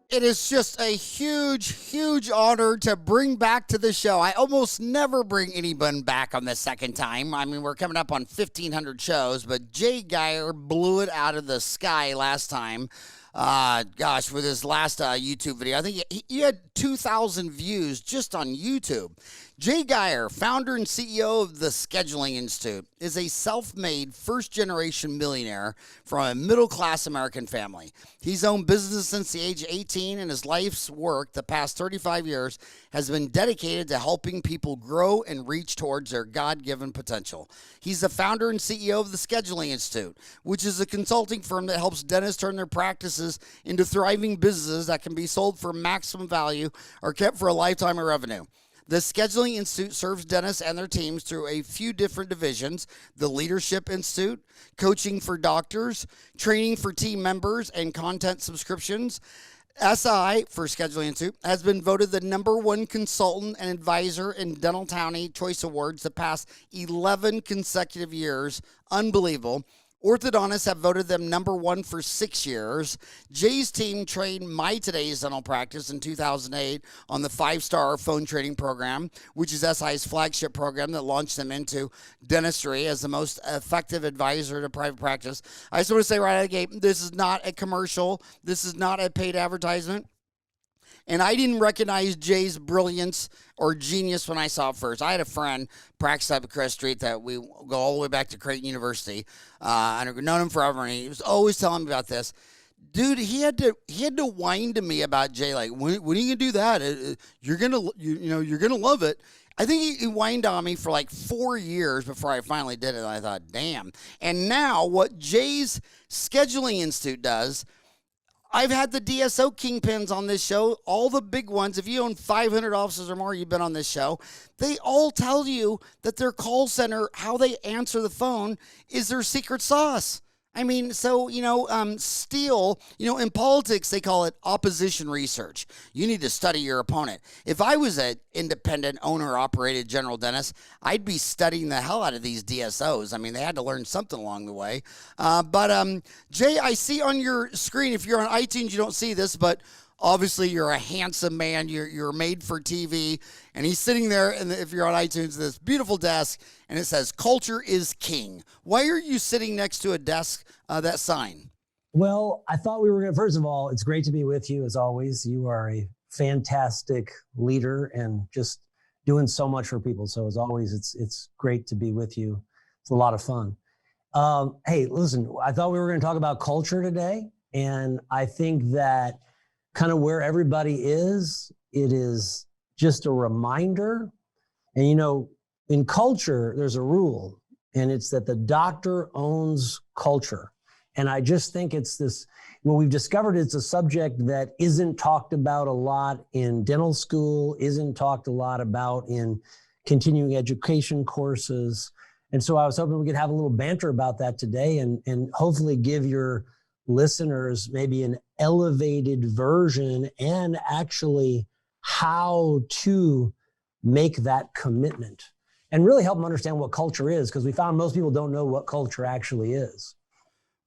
It is just a huge, huge honor to bring back to the show. I almost never bring anyone back on the second time. I mean, we're coming up on 1,500 shows, but Jay Geier blew it out of the sky last time. Gosh, with his last YouTube video, I think he had 2,000 views just on YouTube. Jay Geier, founder and CEO of the Scheduling Institute, is a self-made first-generation millionaire from a middle-class American family. He's owned business since the age of 18, and his life's work the past 35 years has been dedicated to helping people grow and reach towards their God-given potential. He's the founder and CEO of the Scheduling Institute, which is a consulting firm that helps dentists turn their practices into thriving businesses that can be sold for maximum value or kept for a lifetime of revenue. The Scheduling Institute serves dentists and their teams through a few different divisions: the Leadership Institute, coaching for doctors, training for team members, and content subscriptions. SI, for Scheduling Institute, has been voted the #1 consultant and advisor in Dental County Choice Awards the past 11 consecutive years. Unbelievable. Orthodontists have voted them #1 for 6 years. Jay's team trained My Today's Dental Practice in 2008 on the 5-star phone training program, which is SI's flagship program that launched them into dentistry as the most effective advisor to private practice. I just want to say right out of the gate, this is not a commercial. This is not a paid advertisement. And I didn't recognize Jay's brilliance or genius when I saw it first. I had a friend practice up at Crest Street that we go all the way back to Creighton University. And I've known him forever, and he was always telling me about this. Dude, he had to whine to me about Jay, like, when are you gonna do that? You're gonna love it. I think he whined on me for like 4 years before I finally did it. And I thought, damn. And now what Jay's Scheduling Institute does, I've had the DSO kingpins on this show, all the big ones. If you own 500 offices or more, you've been on this show. They all tell you that their call center, how they answer the phone, is their secret sauce. I mean, so, Steele, in politics, they call it opposition research. You need to study your opponent. If I was an independent owner-operated general dentist, I'd be studying the hell out of these DSOs. I mean, they had to learn something along the way. But Jay, I see on your screen, if you're on iTunes, you don't see this, but obviously, you're a handsome man. You're made for TV. And he's sitting there, and if you're on iTunes, this beautiful desk, and it says, "Culture is king." Why are you sitting next to a desk, that sign? Well, I thought we were going to, first of all, it's great to be with you as always. You are a fantastic leader and just doing so much for people. So as always, it's great to be with you. It's a lot of fun. Hey, listen, I thought we were going to talk about culture today. And I think that kind of where everybody is, it is just a reminder. And, in culture, there's a rule, and it's that the doctor owns culture. And I just think it's this, we've discovered it's a subject that isn't talked about a lot in dental school, isn't talked a lot about in continuing education courses. And so I was hoping we could have a little banter about that today and hopefully give your listeners maybe an elevated version and actually how to make that commitment and really help them understand what culture is, because we found most people don't know what culture actually is.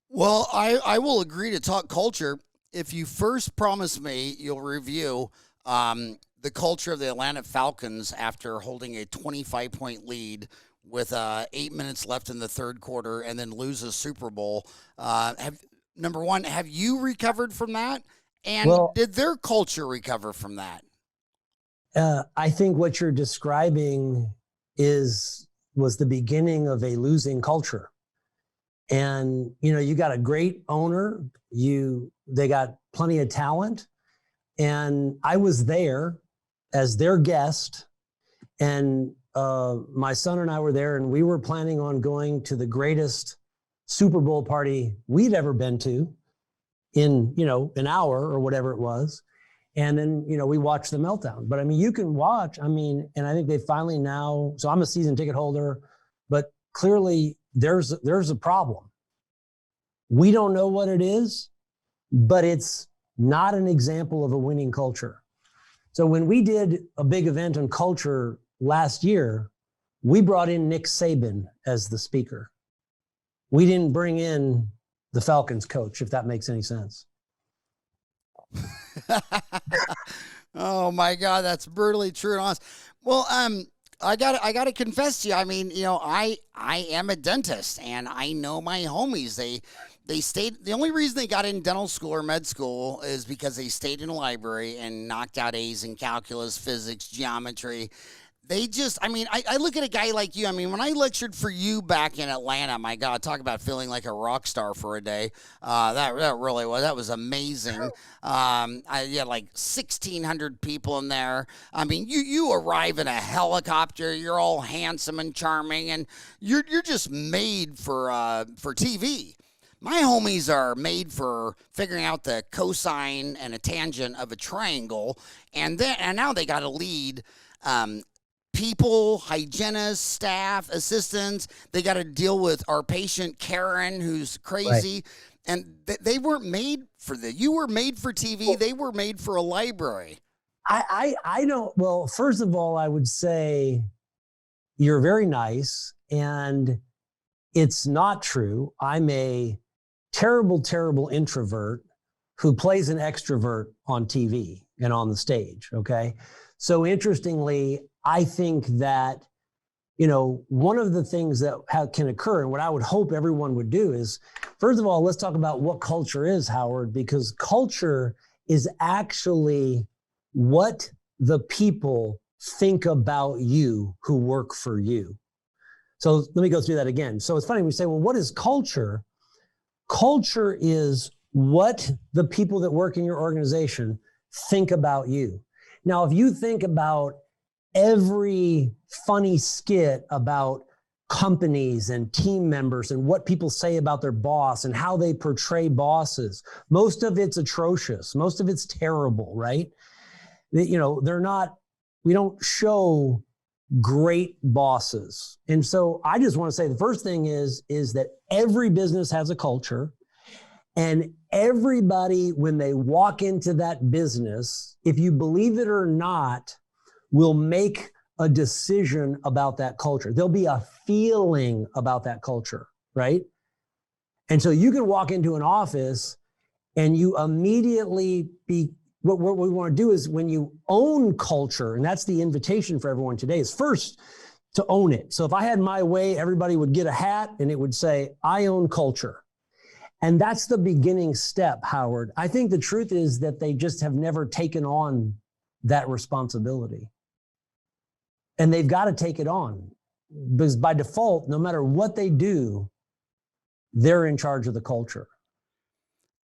Well, I will agree to talk culture if you first promise me you'll review the culture of the Atlanta Falcons after holding a 25-point lead with 8 minutes left in the third quarter and then lose a Super Bowl. Number one, have you recovered from that? And did their culture recover from that? I think what you're describing was the beginning of a losing culture. And, you got a great owner, they got plenty of talent. And I was there as their guest, and my son and I were there, and we were planning on going to the greatest Super Bowl party we'd ever been to in, an hour or whatever it was. And then, we watched the meltdown. But you can watch, and I think they finally now, so I'm a season ticket holder, but clearly there's a problem. We don't know what it is, but it's not an example of a winning culture. So when we did a big event on culture last year, we brought in Nick Saban as the speaker. We didn't bring in the Falcons coach, if that makes any sense. Oh my God, that's brutally true and honest. Well, I gotta confess to you. I mean, I am a dentist, and I know my homies. They stayed. The only reason they got in dental school or med school is because they stayed in a library and knocked out A's in calculus, physics, geometry. They just, I mean, I look at a guy like you. I mean, when I lectured for you back in Atlanta, my God, talk about feeling like a rock star for a day. That really was, that was amazing. I had like 1,600 people in there. I mean, you arrive in a helicopter. You're all handsome and charming, and you're just made for TV. My homies are made for figuring out the cosine and a tangent of a triangle, and now they got to lead. People, hygienists, staff, assistants. They got to deal with our patient Karen, who's crazy, Right. and they weren't made for that. You were made for TV. They were made for a library. I don't, well, first of all, I would say you're very nice, and it's not true. I'm a terrible, terrible introvert who plays an extrovert on TV and on the stage. Okay. So interestingly, I think that, one of the things that can occur, and what I would hope everyone would do is, first of all, let's talk about what culture is, Howard, because culture is actually what the people think about you who work for you. So let me go through that again. So it's funny, we say, well, what is culture? Culture is what the people that work in your organization think about you. Now, if you think about every funny skit about companies and team members and what people say about their boss and how they portray bosses, most of it's atrocious. Most of it's terrible, right? They're not, we don't show great bosses. And so I just want to say the first thing is that every business has a culture, and everybody, when they walk into that business, if you believe it or not, will make a decision about that culture. There'll be a feeling about that culture, right? And so you can walk into an office and you immediately what we want to do is, when you own culture, and that's the invitation for everyone today, is first to own it. So if I had my way, everybody would get a hat and it would say, I own culture. And that's the beginning step, Howard. I think the truth is that they just have never taken on that responsibility. And they've got to take it on, because by default, no matter what they do, they're in charge of the culture.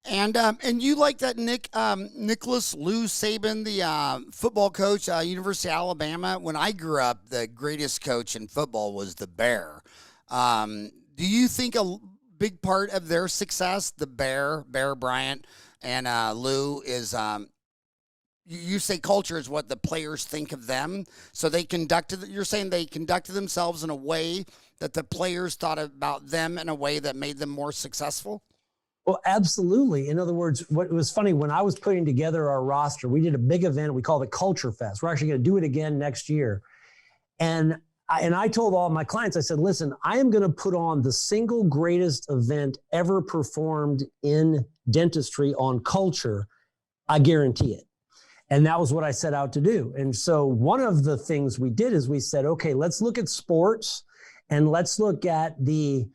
And you like that Nicholas Lou Saban, the football coach, University of Alabama. When I grew up, the greatest coach in football was the Bear. Do you think a big part of their success, the Bear Bryant and Lou, is you say culture is what the players think of them? So you're saying they conducted themselves in a way that the players thought about them in a way that made them more successful? Well, absolutely. In other words, what was funny, when I was putting together our roster, we did a big event. We called it Culture Fest. We're actually going to do it again next year. And I told all my clients, I said, listen, I am going to put on the single greatest event ever performed in dentistry on culture. I guarantee it. And that was what I set out to do. And so one of the things we did is we said, okay, let's look at sports, and let's look at the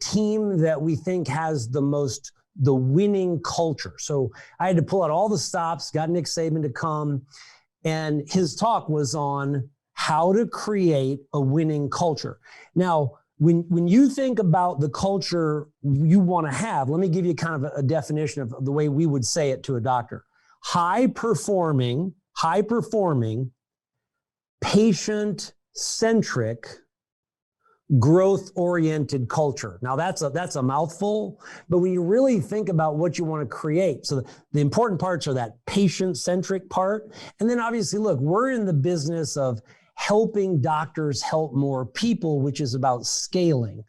team that we think has the winning culture. So I had to pull out all the stops, got Nick Saban to come, and his talk was on how to create a winning culture. Now, when you think about the culture you want to have, let me give you kind of a definition of the way we would say it to a doctor. High performing, patient-centric, growth-oriented culture. Now that's a mouthful, but when you really think about what you want to create, so the important parts are that patient-centric part. And then obviously, look, we're in the business of helping doctors help more people, which is about scaling.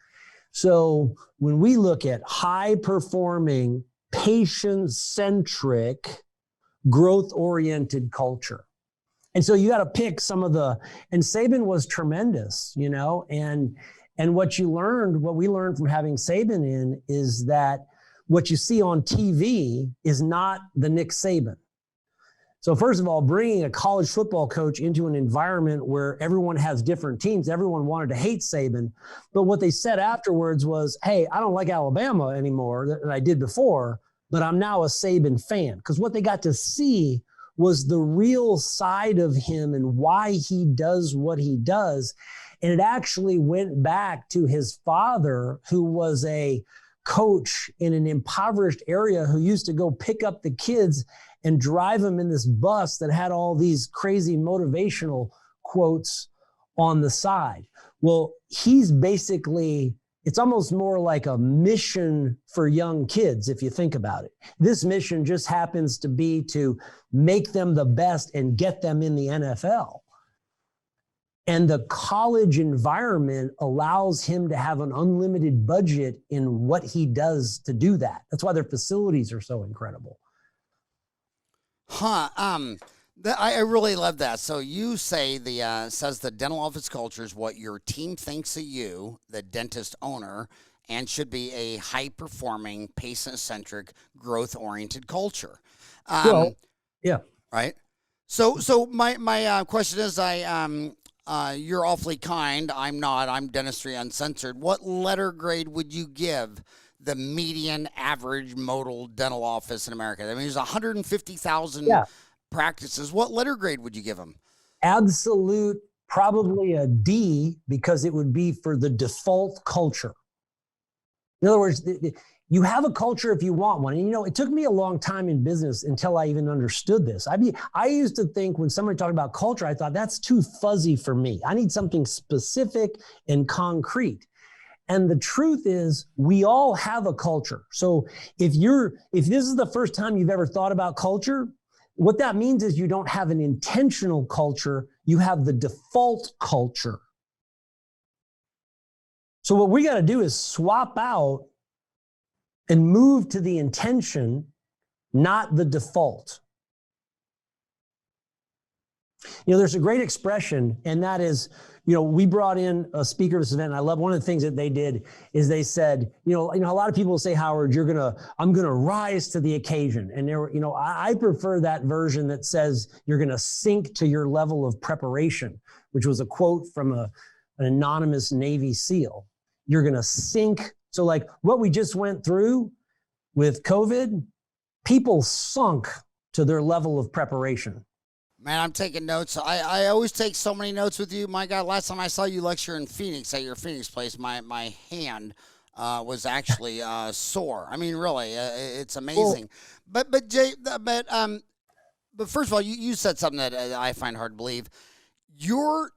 So when we look at high-performing, patient-centric, growth-oriented culture. And so you got to pick and Saban was tremendous, and what we learned from having Saban in is that what you see on TV is not the Nick Saban. So first of all, bringing a college football coach into an environment where everyone has different teams, everyone wanted to hate Saban. But what they said afterwards was, hey, I don't like Alabama anymore than I did before, but I'm now a Saban fan. Because what they got to see was the real side of him and why he does what he does. And it actually went back to his father, who was a coach in an impoverished area who used to go pick up the kids and drive them in this bus that had all these crazy motivational quotes on the side. Well, he's basically, it's almost more like a mission for young kids, if you think about it. This mission just happens to be to make them the best and get them in the NFL. And the college environment allows him to have an unlimited budget in what he does to do that. That's why their facilities are so incredible. Huh. I really love that. So you say says the dental office culture is what your team thinks of you, the dentist owner, and should be a high-performing, patient-centric, growth-oriented culture. Well, yeah. Right. So my question is, you're awfully kind. I'm not. I'm Dentistry Uncensored. What letter grade would you give the median average Modal dental office in America? I mean, there's 150,000 practices. What letter grade would you give them? Absolute, probably a D, because it would be for the default culture. In other words, you have a culture if you want one. And, it took me a long time in business until I even understood this. I used to think when somebody talked about culture, I thought that's too fuzzy for me. I need something specific and concrete. And the truth is, we all have a culture. So if this is the first time you've ever thought about culture, what that means is you don't have an intentional culture, you have the default culture. So what we got to do is swap out and move to the intention, not the default. There's a great expression, and that is, we brought in a speaker to this event, and I love one of the things that they did is they said, a lot of people say, Howard, I'm going to rise to the occasion. And I prefer that version that says you're going to sink to your level of preparation, which was a quote from an anonymous Navy SEAL. You're going to sink. So like what we just went through with COVID, people sunk to their level of preparation. Man, I'm taking notes. I always take so many notes with you. My God, last time I saw you lecture in Phoenix at your Phoenix place, my hand was actually sore. I mean, really, it's amazing. Well, but Jay, but first of all, you said something that I find hard to believe. Your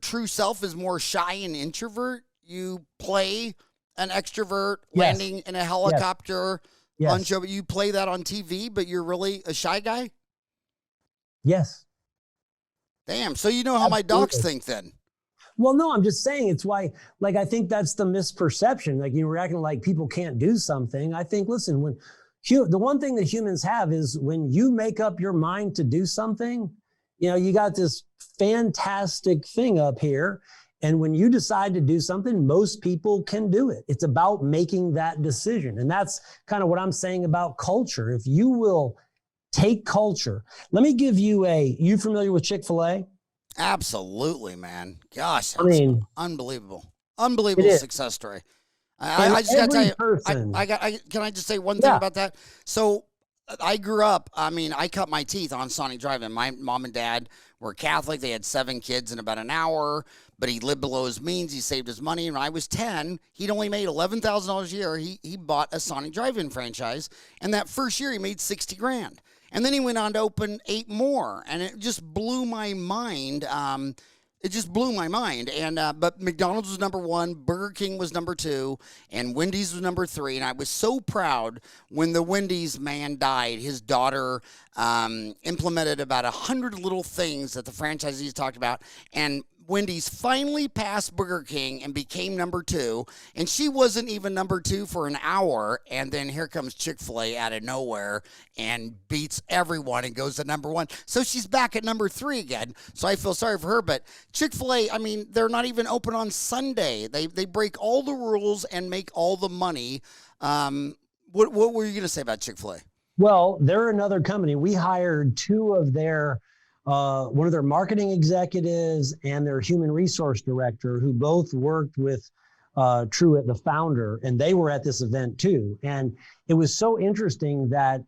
true self is more shy and introvert. You play an extrovert, landing in a helicopter. Yes. On show, but you play that on TV, but you're really a shy guy? Yes. Damn. So you know how my docs think then? Well, no, I'm just saying it's why, I think that's the misperception. Like you were acting like people can't do something. I think, listen, the one thing that humans have is when you make up your mind to do something, you got this fantastic thing up here. And when you decide to do something, most people can do it. It's about making that decision. And that's kind of what I'm saying about culture. If you will take culture, let me give you you familiar with Chick-fil-A? Absolutely, man. Gosh, unbelievable. Unbelievable success story. I just got to tell you, can I just say one thing about that? So I grew up, I cut my teeth on Sonic Drive-In. My mom and dad were Catholic. They had 7 kids in about an hour, but he lived below his means. He saved his money. And when I was 10, he'd only made $11,000 a year. He bought a Sonic Drive-In franchise. And that first year, he made $60,000. And then he went on to open 8 more. And it just blew my mind. It just blew my mind. And but McDonald's was number 1, Burger King was number 2, and Wendy's was number 3. And I was so proud when the Wendy's man died. His daughter implemented about 100 little things that the franchisees talked about, and Wendy's finally passed Burger King and became number 2, and she wasn't even number 2 for an hour, and then here comes Chick-fil-A out of nowhere and beats everyone and goes to number 1. So she's back at number 3 again, so I feel sorry for her. But Chick-fil-A, they're not even open on Sunday. They break all the rules and make all the money. What were you going to say about Chick-fil-A? Well, they're another company. We hired two of their, one of their marketing executives and their human resource director, who both worked with Truett, the founder, and they were at this event too. And it was so interesting that,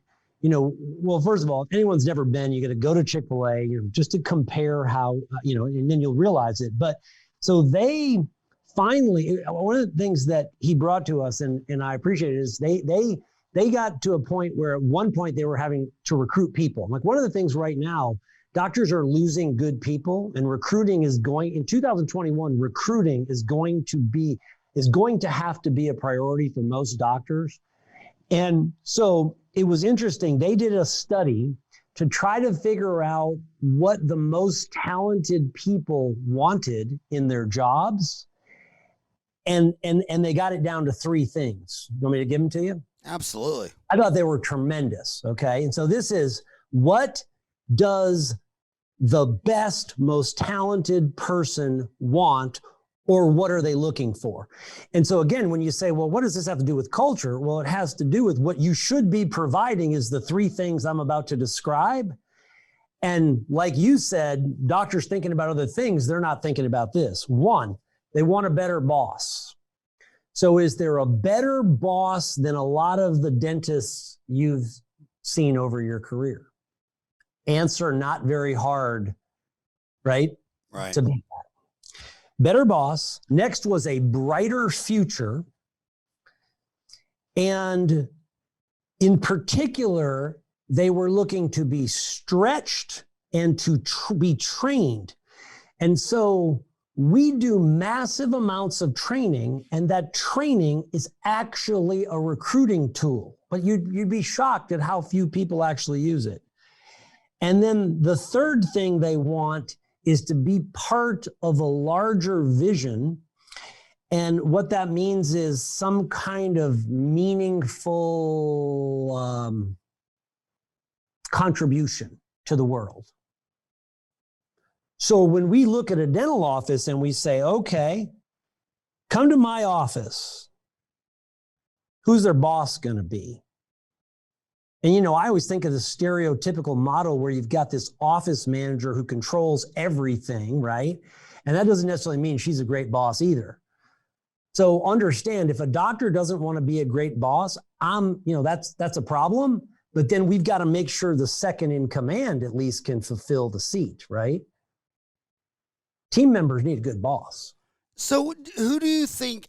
well, first of all, if anyone's never been, you got to go to Chick-fil-A, just to compare how, and then you'll realize it. But so they finally, one of the things that he brought to us, and I appreciate it, is they got to a point where at one point they were having to recruit people. Like, one of the things right now, doctors are losing good people, and recruiting is going, in 2021, recruiting is going to have to be a priority for most doctors. And so it was interesting. They did a study to try to figure out what the most talented people wanted in their jobs. And they got it down to three things. You want me to give them to you? Absolutely. I thought they were tremendous. Okay. And so this is, what does the best, most talented person want, or what are they looking for? And so again, when you say, well, what does this have to do with culture? Well, it has to do with what you should be providing is the three things I'm about to describe. And like you said, doctors thinking about other things, they're not thinking about this. One, they want a better boss. So is there a better boss than a lot of the dentists you've seen over your career? Answer, not very hard, right? Right. To beat that. Better boss. Next was a brighter future. And in particular, they were looking to be stretched and to be trained. And so we do massive amounts of training, and that training is actually a recruiting tool. But you'd be shocked at how few people actually use it. And then the third thing they want is to be part of a larger vision. And what that means is some kind of meaningful contribution to the world. So when we look at a dental office and we say, okay, come to my office, who's their boss going to be? And, I always think of the stereotypical model where you've got this office manager who controls everything, right? And that doesn't necessarily mean she's a great boss either. So understand, if a doctor doesn't want to be a great boss, that's a problem. But then we've got to make sure the second in command at least can fulfill the seat, right? Team members need a good boss. So who do you think,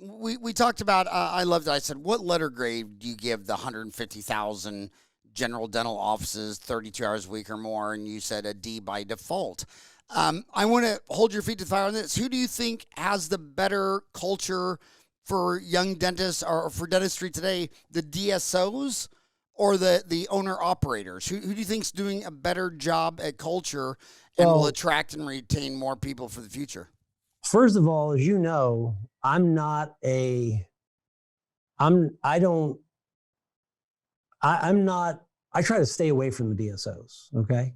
we talked about, I loved it. I said, what letter grade do you give the 150,000 general dental offices, 32 hours a week or more? And you said a D by default. I want to hold your feet to the fire on this. Who do you think has the better culture for young dentists or for dentistry today, the DSOs or the owner operators? Who do you think's doing a better job at culture and will attract and retain more people for the future? First of all, as you know, I try to stay away from the DSOs, okay?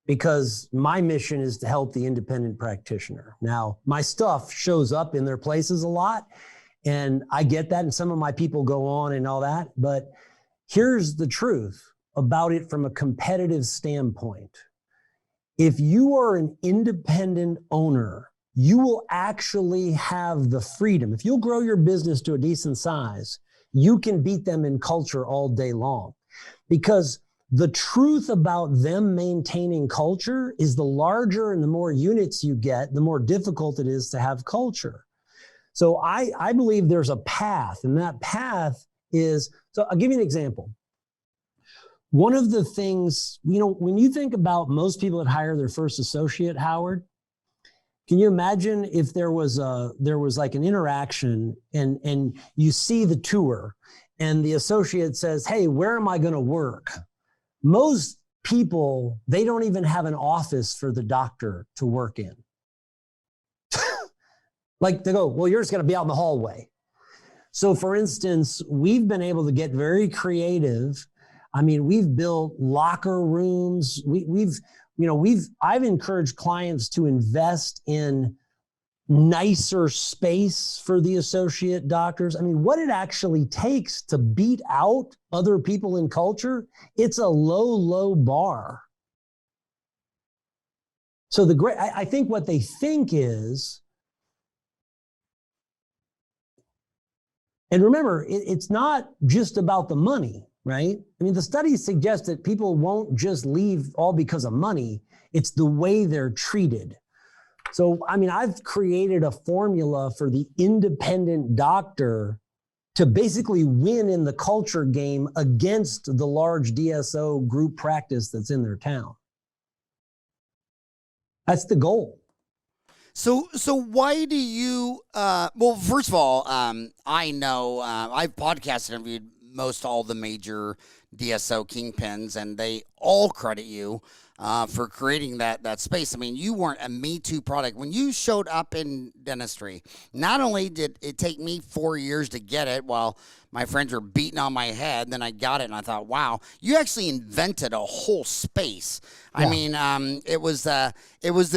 Because my mission is to help the independent practitioner. Now, my stuff shows up in their places a lot, and I get that, and some of my people go on and all that, but here's the truth about it from a competitive standpoint. If you are an independent owner, you will actually have the freedom. If you'll grow your business to a decent size, you can beat them in culture all day long. Because the truth about them maintaining culture is the larger and the more units you get, the more difficult it is to have culture. So I believe there's a path, and that path is, so I'll give you an example. One of the things, when you think about most people that hire their first associate, Howard, can you imagine if there was like an interaction and you see the tour and the associate says, hey, where am I going to work? Most people, they don't even have an office for the doctor to work in. Like they go, well, you're just going to be out in the hallway. So for instance, we've been able to get very creative. I mean, we've built locker rooms. I've encouraged clients to invest in nicer space for the associate doctors. I mean, what it actually takes to beat out other people in culture, it's a low bar. So I think what they think is, and remember, it's not just about the money, right? I mean, the studies suggest that people won't just leave all because of money. It's the way they're treated. So, I mean, I've created a formula for the independent doctor to basically win in the culture game against the large DSO group practice that's in their town. That's the goal. So why do you, well, first of all, I know, I've podcast interviewed most all the major DSO kingpins, and they all credit you for creating that space. I mean, you weren't a Me Too product. When you showed up in dentistry, not only did it take me 4 years to get it while my friends were beating on my head, then I got it and I thought, wow, you actually invented a whole space. Yeah. I mean, it was the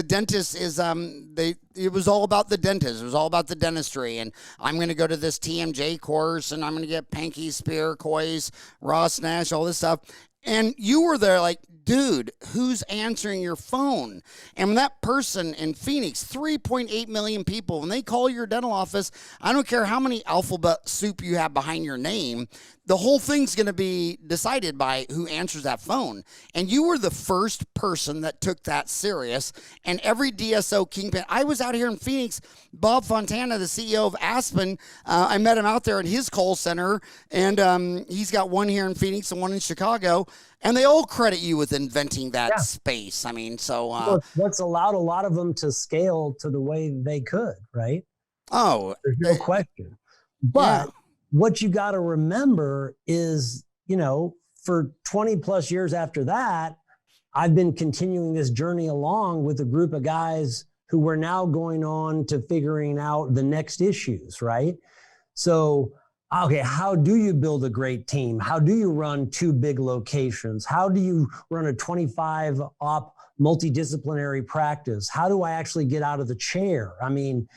dentist it was all about the dentist. It was all about the dentistry. And I'm going to go to this TMJ course and I'm going to get Pankey, Spear, Coys, Ross, Nash, all this stuff. And you were there like, dude, who's answering your phone? And when that person in Phoenix, 3.8 million people, when they call your dental office, I don't care how many alphabet soup you have behind your name, the whole thing's going to be decided by who answers that phone. And you were the first person that took that serious. And every DSO kingpin, I was out here in Phoenix, Bob Fontana, the CEO of Aspen, I met him out there in his call center, and he's got one here in Phoenix and one in Chicago. And they all credit you with inventing that space. I mean, so what's allowed a lot of them to scale to the way they could, right? Oh, there's no question. But what you got to remember is, you know, for 20 plus years after that, I've been continuing this journey along with a group of guys who were now going on to figuring out the next issues, right? So, okay, how do you build a great team? How do you run 2 big locations? How do you run a 25 op multidisciplinary practice? How do I actually get out of the chair? I mean,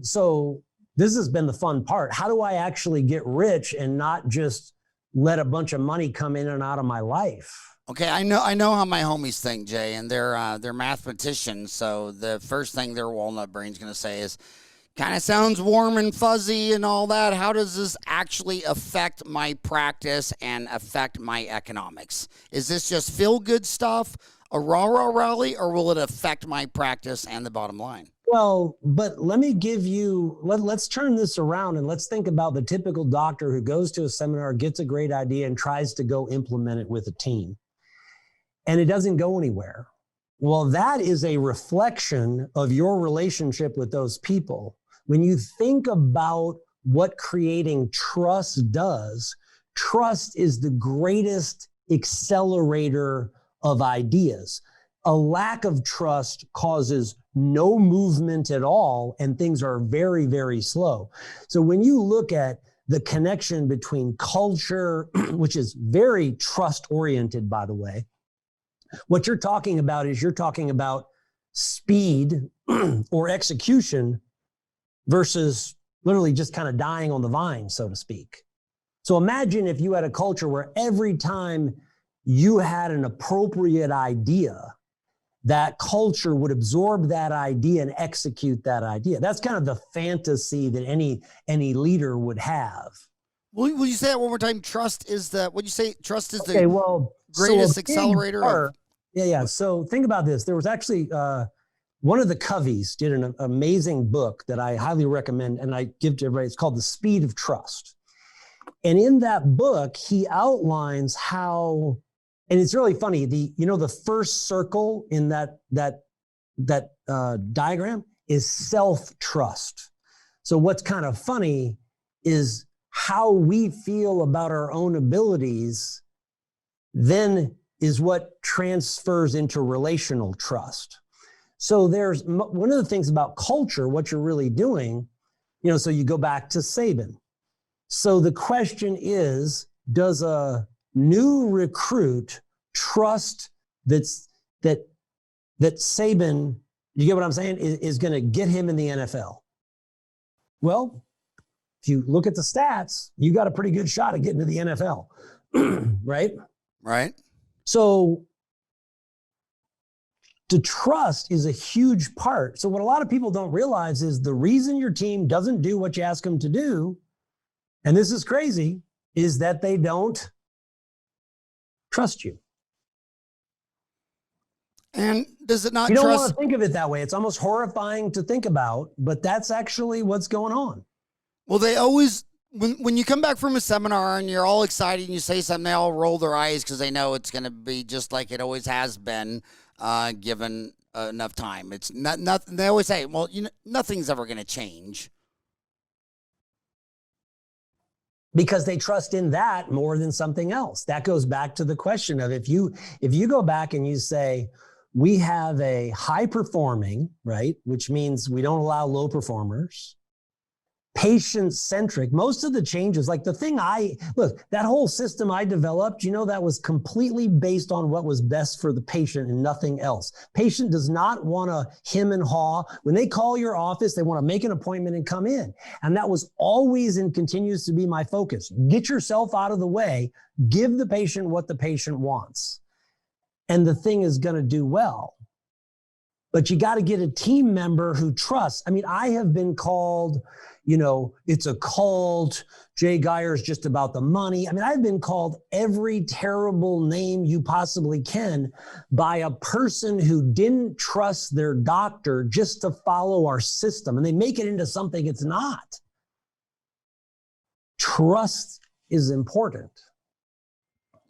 so this has been the fun part. How do I actually get rich and not just let a bunch of money come in and out of my life? Okay, I know how my homies think, Jay, and they're mathematicians. So the first thing their walnut brain's going to say is, kind of sounds warm and fuzzy and all that. How does this actually affect my practice and affect my economics? Is this just feel-good stuff, a rah-rah rally, or will it affect my practice and the bottom line? Well, but let me give you, let's turn this around and let's think about the typical doctor who goes to a seminar, gets a great idea, and tries to go implement it with a team. And it doesn't go anywhere. Well, that is a reflection of your relationship with those people. When you think about what creating trust does, trust is the greatest accelerator of ideas. A lack of trust causes no movement at all, and things are very, very slow. So when you look at the connection between culture, which is very trust-oriented, by the way, what you're talking about is you're talking about speed or execution versus literally just kind of dying on the vine, so to speak. So imagine if you had a culture where every time you had an appropriate idea, that culture would absorb that idea and execute that idea. That's kind of the fantasy that any leader would have. Will you say that one more time? Trust is the, would you say trust is the greatest accelerator? So think about this. There was actually, one of the Coveys did an amazing book that I highly recommend and I give to everybody. It's called The Speed of Trust. And in that book, he outlines how, and it's really funny, the first circle in that diagram is self-trust. So what's kind of funny is how we feel about our own abilities then is what transfers into relational trust. So there's one of the things about culture, what you're really doing, so you go back to Saban. So the question is, does a new recruit trust that Saban You get what I'm saying? Is going to get him in the NFL. Well, if you look at the stats, you got a pretty good shot at getting to the NFL, right? Right. So the trust is a huge part. So what a lot of people don't realize is the reason your team doesn't do what you ask them to do, and this is crazy, is that they don't trust you. And does it not You don't trust? want to think of it that way. It's almost horrifying to think about, but that's actually what's going on. Well, they always, when you come back from a seminar and you're all excited and you say something, they all roll their eyes because they know it's going to be just like it always has been, given enough time. It's nothing. They always say, well, nothing's ever going to change. Because they trust in that more than something else. That goes back to the question of if you go back and you say, we have a high performing, right, which means we don't allow low performers, patient-centric. Most of the changes, like the thing that whole system I developed, that was completely based on what was best for the patient and nothing else. Patient does not want to hem and haw. When they call your office, they want to make an appointment and come in. And that was always and continues to be my focus. Get yourself out of the way. Give the patient what the patient wants. And the thing is going to do well. But you got to get a team member who trusts. I mean, I have been called, it's a cult. Jay Geier is just about the money. I mean, I've been called every terrible name you possibly can by a person who didn't trust their doctor just to follow our system. And they make it into something it's not. Trust is important.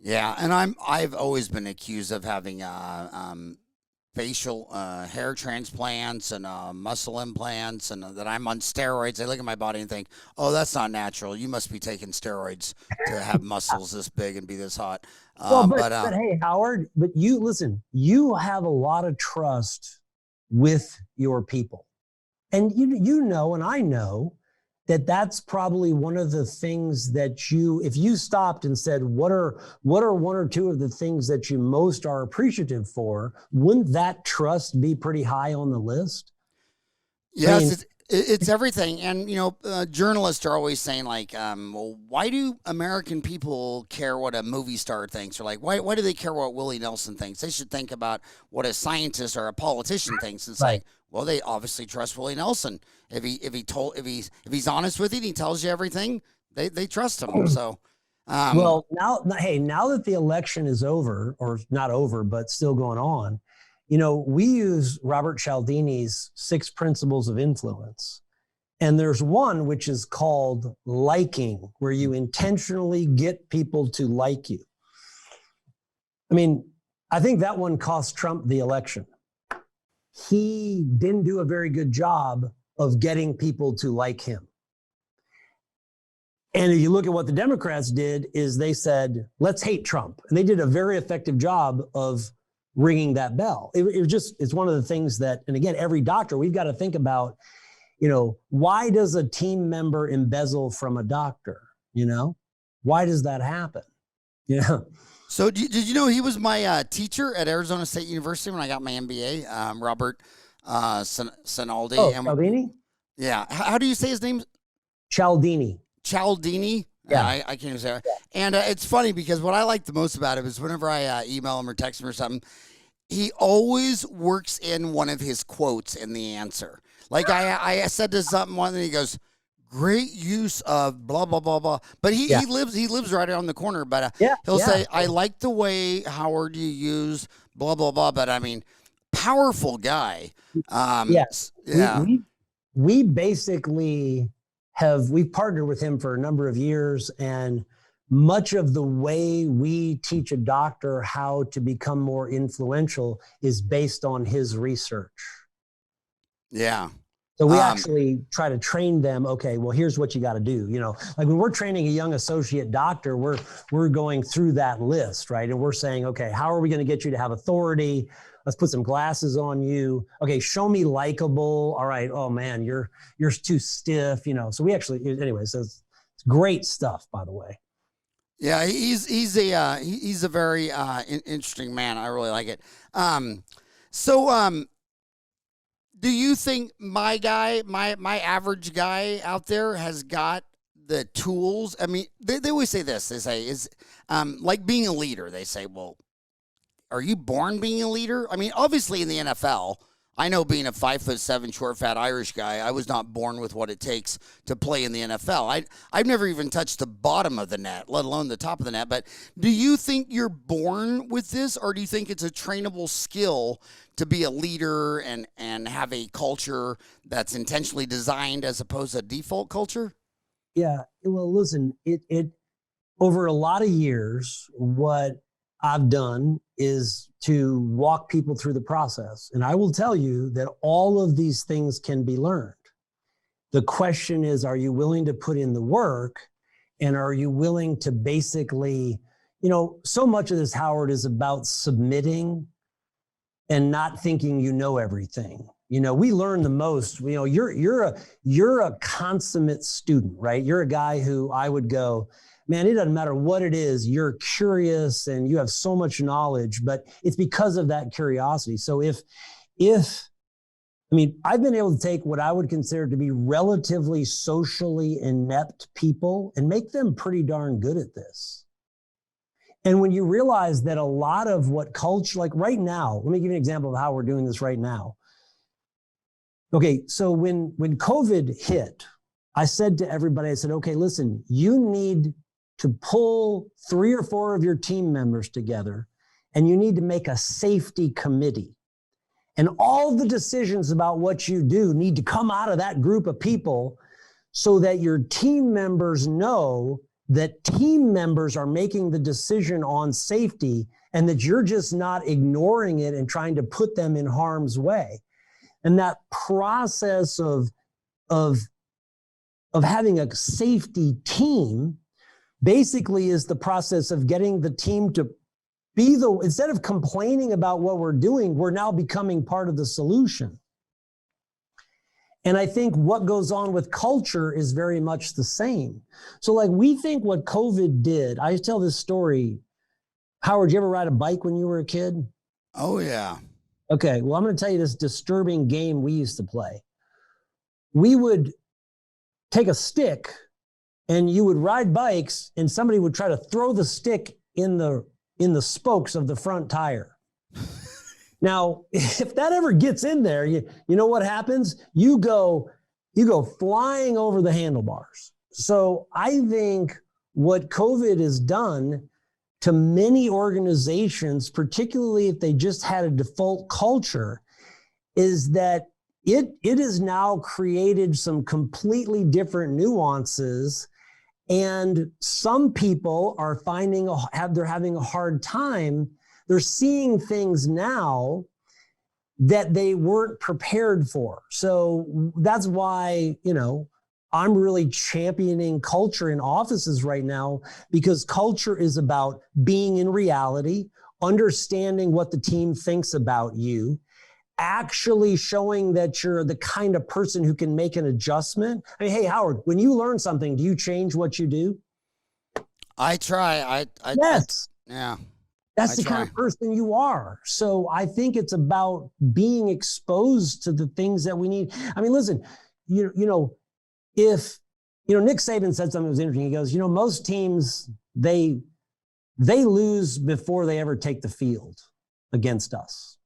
Yeah, and I've always been accused of having facial hair transplants and muscle implants, and that I'm on steroids. They look at my body and think, "Oh, that's not natural. You must be taking steroids to have muscles this big and be this hot." But hey, Howard, but you have a lot of trust with your people, and and I know that that's probably one of the things that if you stopped and said, what are one or two of the things that you most are appreciative for, wouldn't that trust be pretty high on the list? Yes, it's everything. And, journalists are always saying like, well, why do American people care what a movie star thinks? Or like, why do they care what Willie Nelson thinks? They should think about what a scientist or a politician thinks. It's like, well, they obviously trust Willie Nelson. If he's honest with you and he tells you everything, they trust him. So, now that the election is over, or not over, but still going on, we use Robert Cialdini's 6 principles of influence. And there's one which is called liking, where you intentionally get people to like you. I mean, I think that one cost Trump the election. He didn't do a very good job of getting people to like him. And if you look at what the Democrats did, is they said, let's hate Trump. And they did a very effective job of ringing that bell. It's one of the things that, and again, every doctor, we've got to think about, why does a team member embezzle from a doctor? Why does that happen? So did you know he was my teacher at Arizona State University when I got my MBA, Robert Sinaldi. Oh, Cialdini? Yeah. How do you say his name? Cialdini. Cialdini? Yeah. I can't even say it. And it's funny because what I like the most about him is whenever I email him or text him or something, he always works in one of his quotes in the answer. Like I said to something one, and he goes, great use of blah, blah, blah, blah. But he lives right around the corner. But he'll say, I like the way, Howard, you use blah, blah, blah. But I mean, powerful guy. Yes. Yeah. We basically we've partnered with him for a number of years, and much of the way we teach a doctor how to become more influential is based on his research. Yeah. So we actually try to train them. Okay, well, here's what you got to do. Like when we're training a young associate doctor, we're going through that list, right? And we're saying, okay, how are we going to get you to have authority? Let's put some glasses on you. Okay, show me likable. All right. Oh man, you're too stiff. So we actually, anyway. So it's great stuff, by the way. Yeah, he's a very interesting man. I really like it. So Do you think my guy, my average guy out there has got the tools? I mean, they always say this. They say, is like being a leader. They say, well, are you born being a leader? I mean, obviously in the NFL, I know being a 5'7", short, fat Irish guy, I was not born with what it takes to play in the NFL. I've never even touched the bottom of the net, let alone the top of the net. But do you think you're born with this, or do you think it's a trainable skill to be a leader and have a culture that's intentionally designed as opposed to default culture? Yeah. Well, listen, it over a lot of years, what I've done is to walk people through the process. And I will tell you that all of these things can be learned. The question is, are you willing to put in the work? And are you willing to basically, so much of this, Howard, is about submitting and not thinking you know everything. We learn the most. You're a consummate student, right? You're a guy who I would go, man, it doesn't matter what it is. You're curious and you have so much knowledge, but it's because of that curiosity. So I've been able to take what I would consider to be relatively socially inept people and make them pretty darn good at this. And when you realize that a lot of what culture, like right now, let me give you an example of how we're doing this right now. Okay, so when COVID hit, I said to everybody, I said, okay, listen, you need to pull 3 or 4 of your team members together, and you need to make a safety committee. And all the decisions about what you do need to come out of that group of people so that your team members know that team members are making the decision on safety and that you're just not ignoring it and trying to put them in harm's way. And that process of having a safety team basically is the process of getting the team to be instead of complaining about what we're doing, we're now becoming part of the solution. And I think what goes on with culture is very much the same. So like we think what COVID did, I tell this story. Howard, you ever ride a bike when you were a kid? Oh, yeah. Okay, well, I'm going to tell you this disturbing game we used to play. We would take a stick and you would ride bikes and somebody would try to throw the stick in the spokes of the front tire. Now, if that ever gets in there, you know what happens? You go flying over the handlebars. So I think what COVID has done to many organizations, particularly if they just had a default culture, is that it has now created some completely different nuances. And some people are they're having a hard time. They're seeing things now that they weren't prepared for. So that's why, I'm really championing culture in offices right now, because culture is about being in reality, understanding what the team thinks about you, actually showing that you're the kind of person who can make an adjustment. I mean, hey, Howard, when you learn something, do you change what you do? I try. Yes. Yeah. That's the kind of person you are. So I think it's about being exposed to the things that we need. I mean, listen, if Nick Saban said something that was interesting. He goes, most teams, they lose before they ever take the field against us.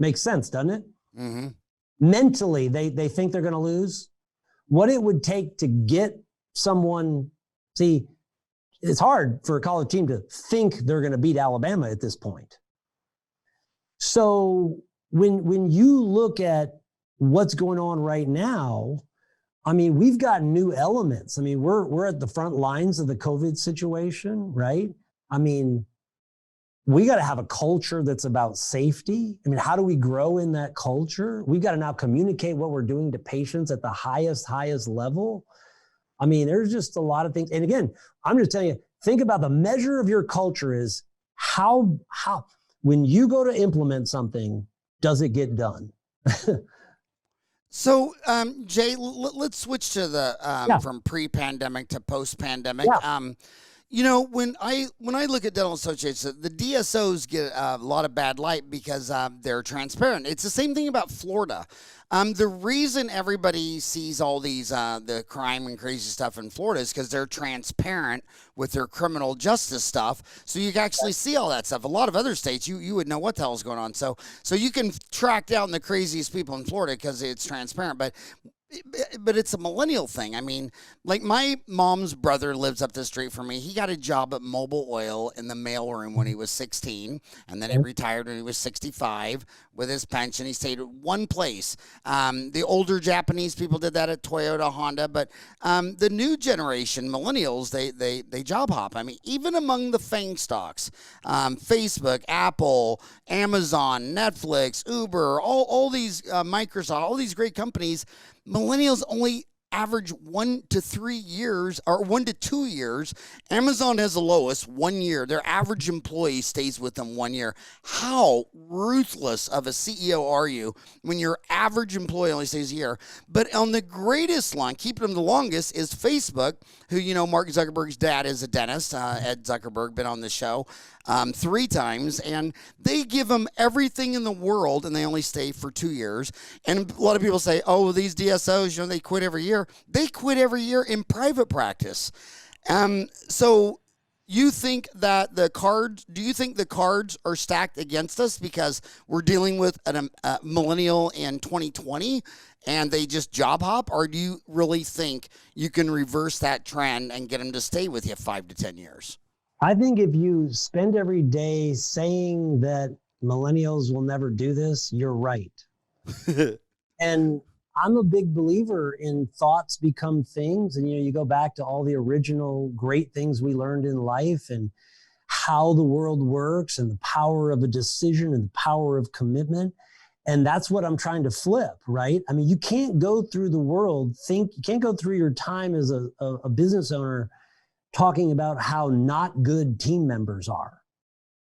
Makes sense, doesn't it? Mm-hmm. Mentally, they think they're going to lose. What it would take to get someone, it's hard for a college team to think they're going to beat Alabama at this point. So when you look at what's going on right now, I mean, we've got new elements. I mean, we're at the front lines of the COVID situation, right? I mean, we got to have a culture that's about safety. I mean, how do we grow in that culture? We've got to now communicate what we're doing to patients at the highest level. I mean, there's just a lot of things. And again, I'm just telling you, think about the measure of your culture is how when you go to implement something, does it get done? So, Jay, let's switch to the from pre-pandemic to post-pandemic. Yeah. When I look at dental associates, the DSOs get a lot of bad light because they're transparent. It's the same thing about Florida. The reason everybody sees all these the crime and crazy stuff in Florida is because they're transparent with their criminal justice stuff. So you can actually see all that stuff. A lot of other states, you would know what the hell is going on. So you can track down the craziest people in Florida because it's transparent. But it's a millennial thing. I mean, like my mom's brother lives up the street from me. He got a job at Mobile Oil in the mailroom when he was 16, and then he retired when he was 65 with his pension. He stayed at one place. The older Japanese people did that at Toyota, Honda, but the new generation, millennials, they job hop. I mean, even among the FANG stocks, Facebook, Apple, Amazon, Netflix, Uber, all these Microsoft, all these great companies, millennials only average 1 to 3 years or 1 to 2 years. Amazon has the lowest 1 year. Their average employee stays with them 1 year. How ruthless of a CEO are you when your average employee only stays a year? But on the greatest line, keeping them the longest, is Facebook, who, Mark Zuckerberg's dad is a dentist. Ed Zuckerberg, been on the show 3 times, and they give them everything in the world, and they only stay for 2 years. And a lot of people say, oh, these DSOs, they quit every year. They quit every year in private practice. So you think that do you think the cards are stacked against us because we're dealing with a millennial in 2020 and they just job hop? Or do you really think you can reverse that trend and get them to stay with you 5 to 10 years? I think if you spend every day saying that millennials will never do this, you're right. And I'm a big believer in thoughts become things. And, you go back to all the original great things we learned in life and how the world works and the power of a decision and the power of commitment. And that's what I'm trying to flip, right? I mean, you can't go through the world, you can't go through your time as a business owner talking about how not good team members are.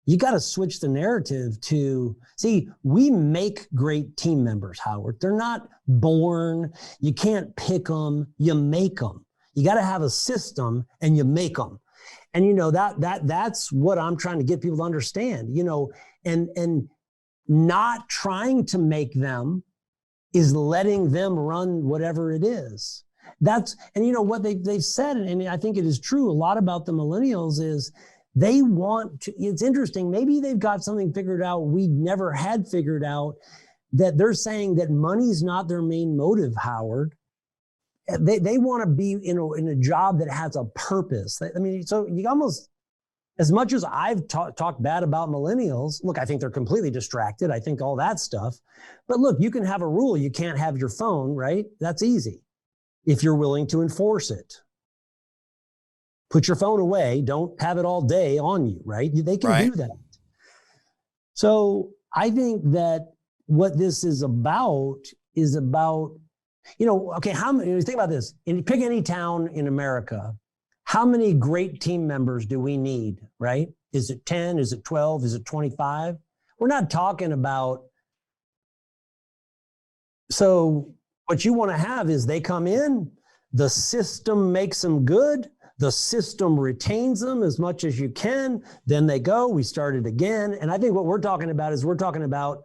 You got to switch the narrative to, see, we make great team members, Howard. They're not born. You can't pick them. You make them. You got to have a system and you make them. And, that's what I'm trying to get people to understand, and not trying to make them is letting them run whatever it is. And what they've said, and I think it is true, a lot about the millennials is, they want to, it's interesting, maybe they've got something figured out we never had figured out, that they're saying that money's not their main motive, Howard. They want to be in a job that has a purpose. I mean, so you almost, as much as I've talked bad about millennials, look, I think they're completely distracted. I think all that stuff. But look, you can have a rule. You can't have your phone, right? That's easy if you're willing to enforce it. Put your phone away. Don't have it all day on you, right? They can do that. So I think that what this is about, okay, how many, think about this. Pick any town in America. How many great team members do we need, right? Is it 10? Is it 12? Is it 25? We're not talking about. So what you want to have is they come in, the system makes them good. The system retains them as much as you can. Then they go, we start it again. And I think what we're talking about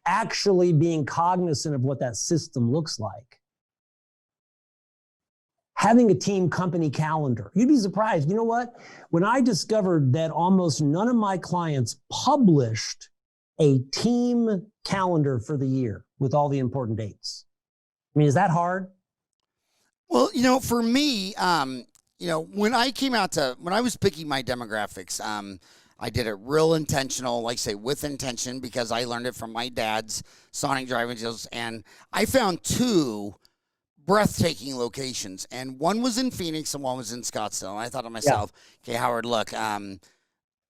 actually being cognizant of what that system looks like. Having a team company calendar. You'd be surprised. You know what? When I discovered that almost none of my clients published a team calendar for the year with all the important dates. I mean, is that hard? Well, for me, when I was picking my demographics, I did it real intentional, like say with intention, because I learned it from my dad's Sonic driving skills. And I found 2 breathtaking locations, and one was in Phoenix and one was in Scottsdale. And I thought to myself, okay, Howard, look,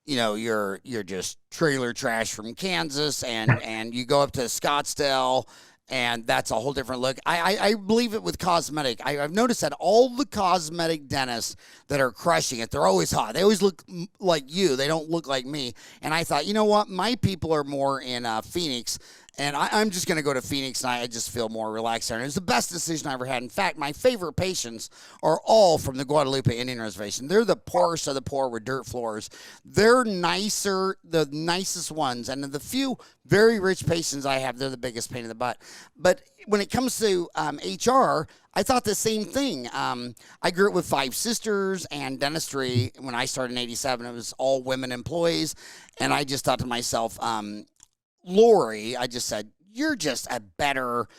you're just trailer trash from Kansas, and you go up to Scottsdale, and that's a whole different look. I believe it with cosmetic. I've noticed that all the cosmetic dentists that are crushing it, they're always hot. They always look like you. They don't look like me. And I thought, you know what? My people are more in Phoenix. And I'm just going to go to Phoenix, and I just feel more relaxed there. And it was the best decision I ever had. In fact, my favorite patients are all from the Guadalupe Indian Reservation. They're the poorest of the poor with dirt floors. They're nicer, the nicest ones. And the few very rich patients I have, they're the biggest pain in the butt. But when it comes to HR, I thought the same thing. I grew up with 5 sisters, and dentistry, when I started in 87, it was all women employees. And I just thought to myself, Lori, I just said, you're just a better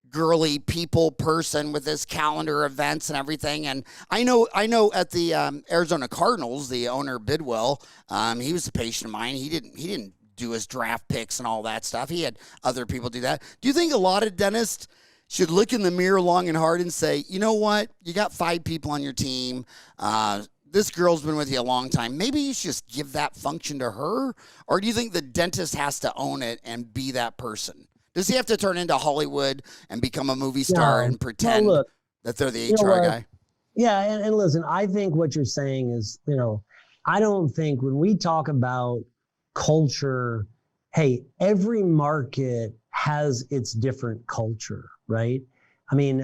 girly people person with this calendar events and everything. And I know at the Arizona Cardinals, the owner Bidwell, he was a patient of mine. He didn't do his draft picks and all that stuff. He had other people do that. Do you think a lot of dentists should look in the mirror long and hard and say, you know what, you got 5 people on your team, this girl's been with you a long time, maybe you should just give that function to her? Or do you think the dentist has to own it and be that person? Does he have to turn into Hollywood and become a movie star and pretend that they're the HR guy? Yeah, and listen, I think what you're saying is, I don't think when we talk about culture, hey, every market has its different culture, right? I mean,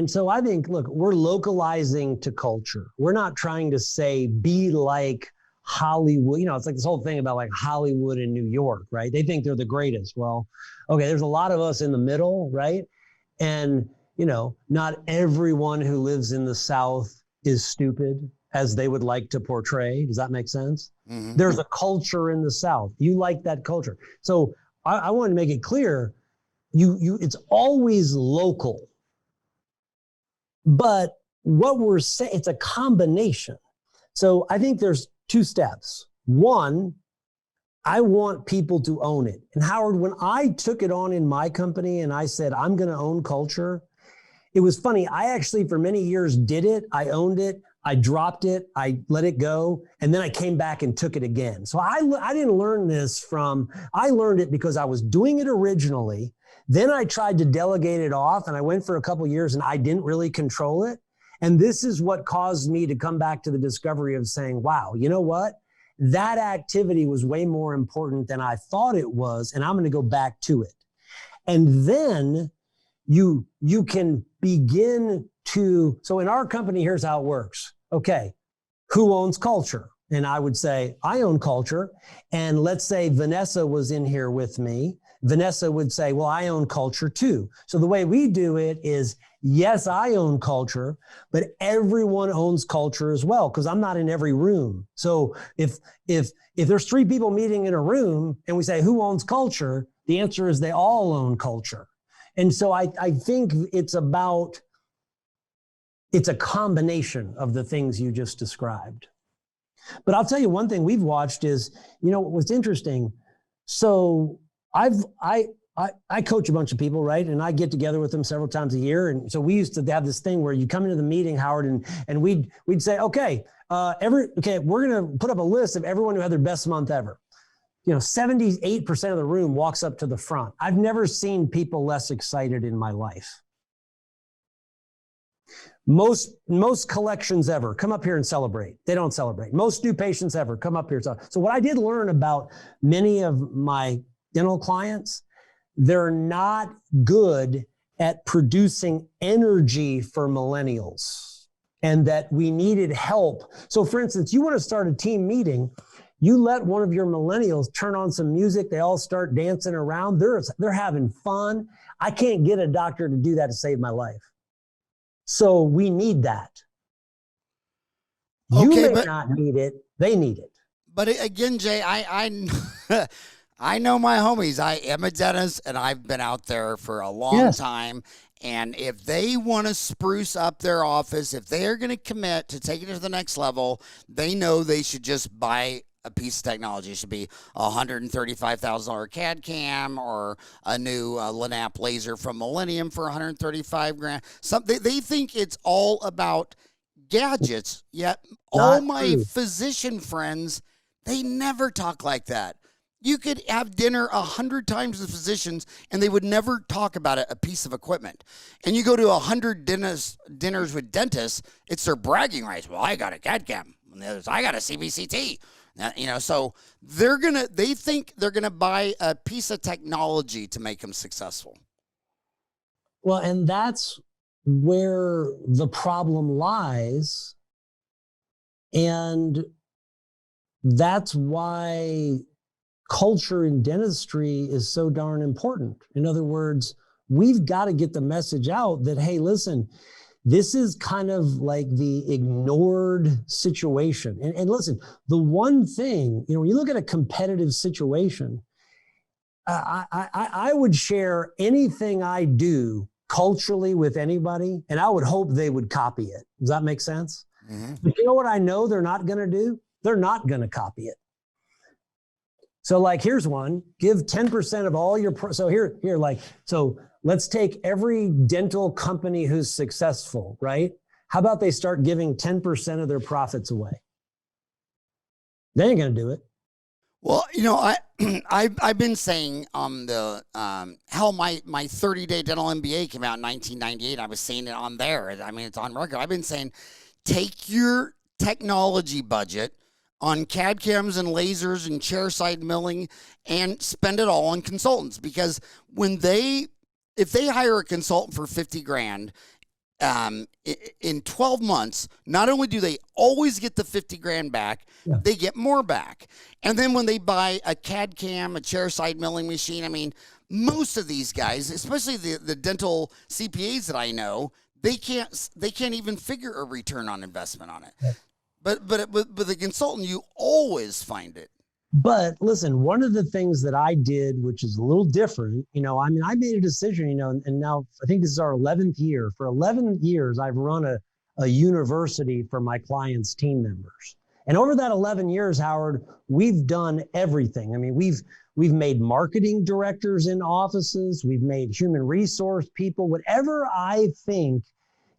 so I think, look, we're localizing to culture. We're not trying to say, be like Hollywood. It's like this whole thing about like Hollywood and New York, right? They think they're the greatest. Well, okay, there's a lot of us in the middle, right? And, not everyone who lives in the South is stupid as they would like to portray. Does that make sense? Mm-hmm. There's a culture in the South. You like that culture. So I want to make it clear, it's always local. But what we're saying, it's a combination. So I think there's 2 steps. One, I want people to own it. And Howard, when I took it on in my company and I said, I'm going to own culture, it was funny. I actually, for many years, did it. I owned it. I dropped it. I let it go. And then I came back and took it again. So I didn't learn this I learned it because I was doing it originally. Then I tried to delegate it off, and I went for a couple of years and I didn't really control it. And this is what caused me to come back to the discovery of saying, wow, you know what? That activity was way more important than I thought it was, and I'm going to go back to it. And then you can begin to, so in our company, here's how it works. Okay, who owns culture? And I would say, I own culture. And let's say Vanessa was in here with me. Vanessa would say, well, I own culture too. So the way we do it is, yes, I own culture, but everyone owns culture as well, because I'm not in every room. So if there's 3 people meeting in a room and we say, who owns culture? The answer is they all own culture. And so I think it's a combination of the things you just described. But I'll tell you one thing we've watched is, what's interesting. So I coach a bunch of people, right? And I get together with them several times a year. And so we used to have this thing where you come into the meeting, Howard, and we'd say, okay, we're going to put up a list of everyone who had their best month ever. 78% of the room walks up to the front. I've never seen people less excited in my life. Most collections ever come up here and celebrate. They don't celebrate. Most new patients ever come up here. So what I did learn about many of my dental clients, they're not good at producing energy for millennials, and that we needed help. So for instance, you want to start a team meeting, you let one of your millennials turn on some music, they all start dancing around, they're having fun. I can't get a doctor to do that to save my life. So we need that. You may not need it, they need it. But again, Jay, I know my homies. I am a dentist, and I've been out there for a long time. And if they want to spruce up their office, if they are going to commit to taking it to the next level, they know they should just buy a piece of technology. It should be a $135,000 CAD cam or a new Lenap laser from Millennium for $135,000. They think it's all about gadgets. Yet all my physician friends, they never talk like that. You could have dinner 100 times with physicians, and they would never talk about a piece of equipment. And you go to 100 dinners with dentists, it's their bragging rights. Well, I got a CAD cam. I got a CBCT. So they think they're gonna buy a piece of technology to make them successful. Well, and that's where the problem lies. And that's why culture in dentistry is so darn important. In other words, we've got to get the message out that, hey, listen, this is kind of like the ignored situation. And listen, the one thing, when you look at a competitive situation, I would share anything I do culturally with anybody, and I would hope they would copy it. Does that make sense? Mm-hmm. But you know what I know they're not going to do? They're not going to copy it. So like, here's one, give 10% of all your, so let's take every dental company who's successful, right? How about they start giving 10% of their profits away? They ain't going to do it. Well, I've been saying on the hell, my 30-day dental MBA came out in 1998. I was saying it on there. I mean, it's on record. I've been saying, take your technology budget on CAD cams and lasers and chairside milling and spend it all on consultants, because if they hire a consultant for 50 grand, in 12 months, not only do they always get the 50 grand back, they get more back. And then when they buy a CAD cam, a chairside milling machine, I mean, most of these guys, especially the dental CPAs that I know, they can't even figure a return on investment on it. Yeah. But the consultant, you always find it. But listen, one of the things that I did, which is a little different, I made a decision, and now I think this is our 11th year. For 11 years, I've run a university for my clients' team members. And over that 11 years, Howard, we've done everything. I mean, we've made marketing directors in offices. We've made human resource people, whatever I think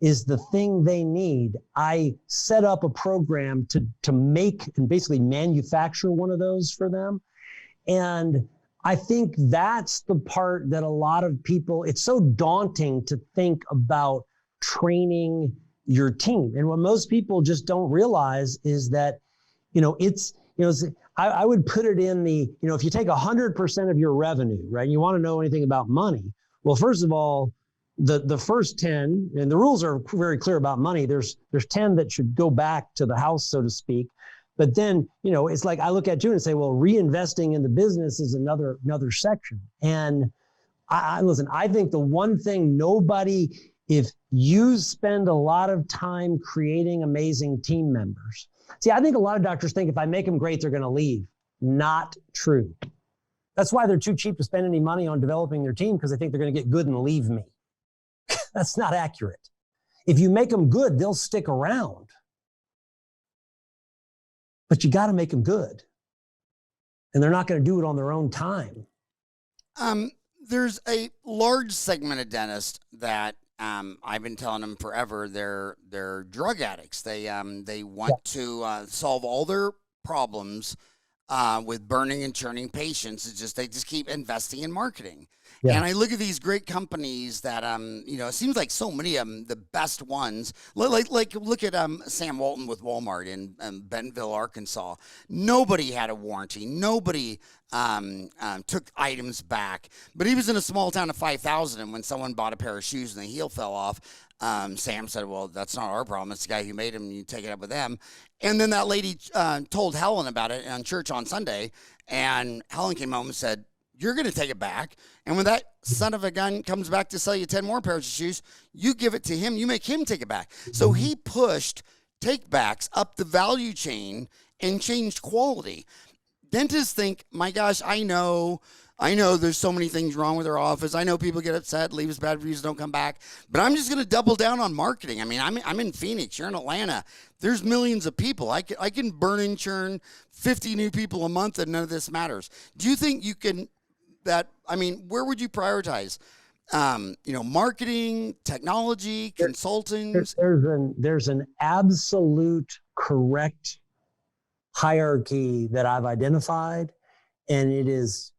is the thing they need. I set up a program to make and basically manufacture one of those for them. And I think that's the part that a lot of people, it's so daunting to think about training your team. And what most people just don't realize is that, I would put it in the, if you take 100% of your revenue, right, and you want to know anything about money, well, first of all, the first 10, and the rules are very clear about money. There's 10 that should go back to the house, so to speak. But then, it's like I look at you and say, well, reinvesting in the business is another section. And listen, I think the one thing if you spend a lot of time creating amazing team members. See, I think a lot of doctors think if I make them great, they're going to leave. Not true. That's why they're too cheap to spend any money on developing their team, because they think they're going to get good and leave me. That's not accurate. If you make them good, they'll stick around. But you got to make them good. And they're not going to do it on their own time. There's a large segment of dentists that I've been telling them forever, they're drug addicts. They want to solve all their problems with burning and churning patients. It's just they just keep investing in marketing. Yeah. And I look at these great companies that it seems like so many of them, the best ones, like look at Sam Walton with Walmart in Bentonville, Arkansas. Nobody had a warranty. Nobody took items back. But he was in a small town of 5,000, and when someone bought a pair of shoes and the heel fell off, Sam said, well, that's not our problem. It's the guy who made them. You take it up with them. And then that lady told Helen about it in church on Sunday, and Helen came home and said, you're going to take it back. And when that son of a gun comes back to sell you 10 more pairs of shoes, you give it to him. You make him take it back. So he pushed take-backs up the value chain and changed quality. Dentists think, my gosh, I know there's so many things wrong with our office. I know people get upset, leave us bad reviews, don't come back. But I'm just going to double down on marketing. I mean, I'm in Phoenix. You're in Atlanta. There's millions of people. I can burn and churn 50 new people a month, and none of this matters. Do you think you can? Where would you prioritize? Marketing, technology, consulting. There's an absolute correct hierarchy that I've identified, and it's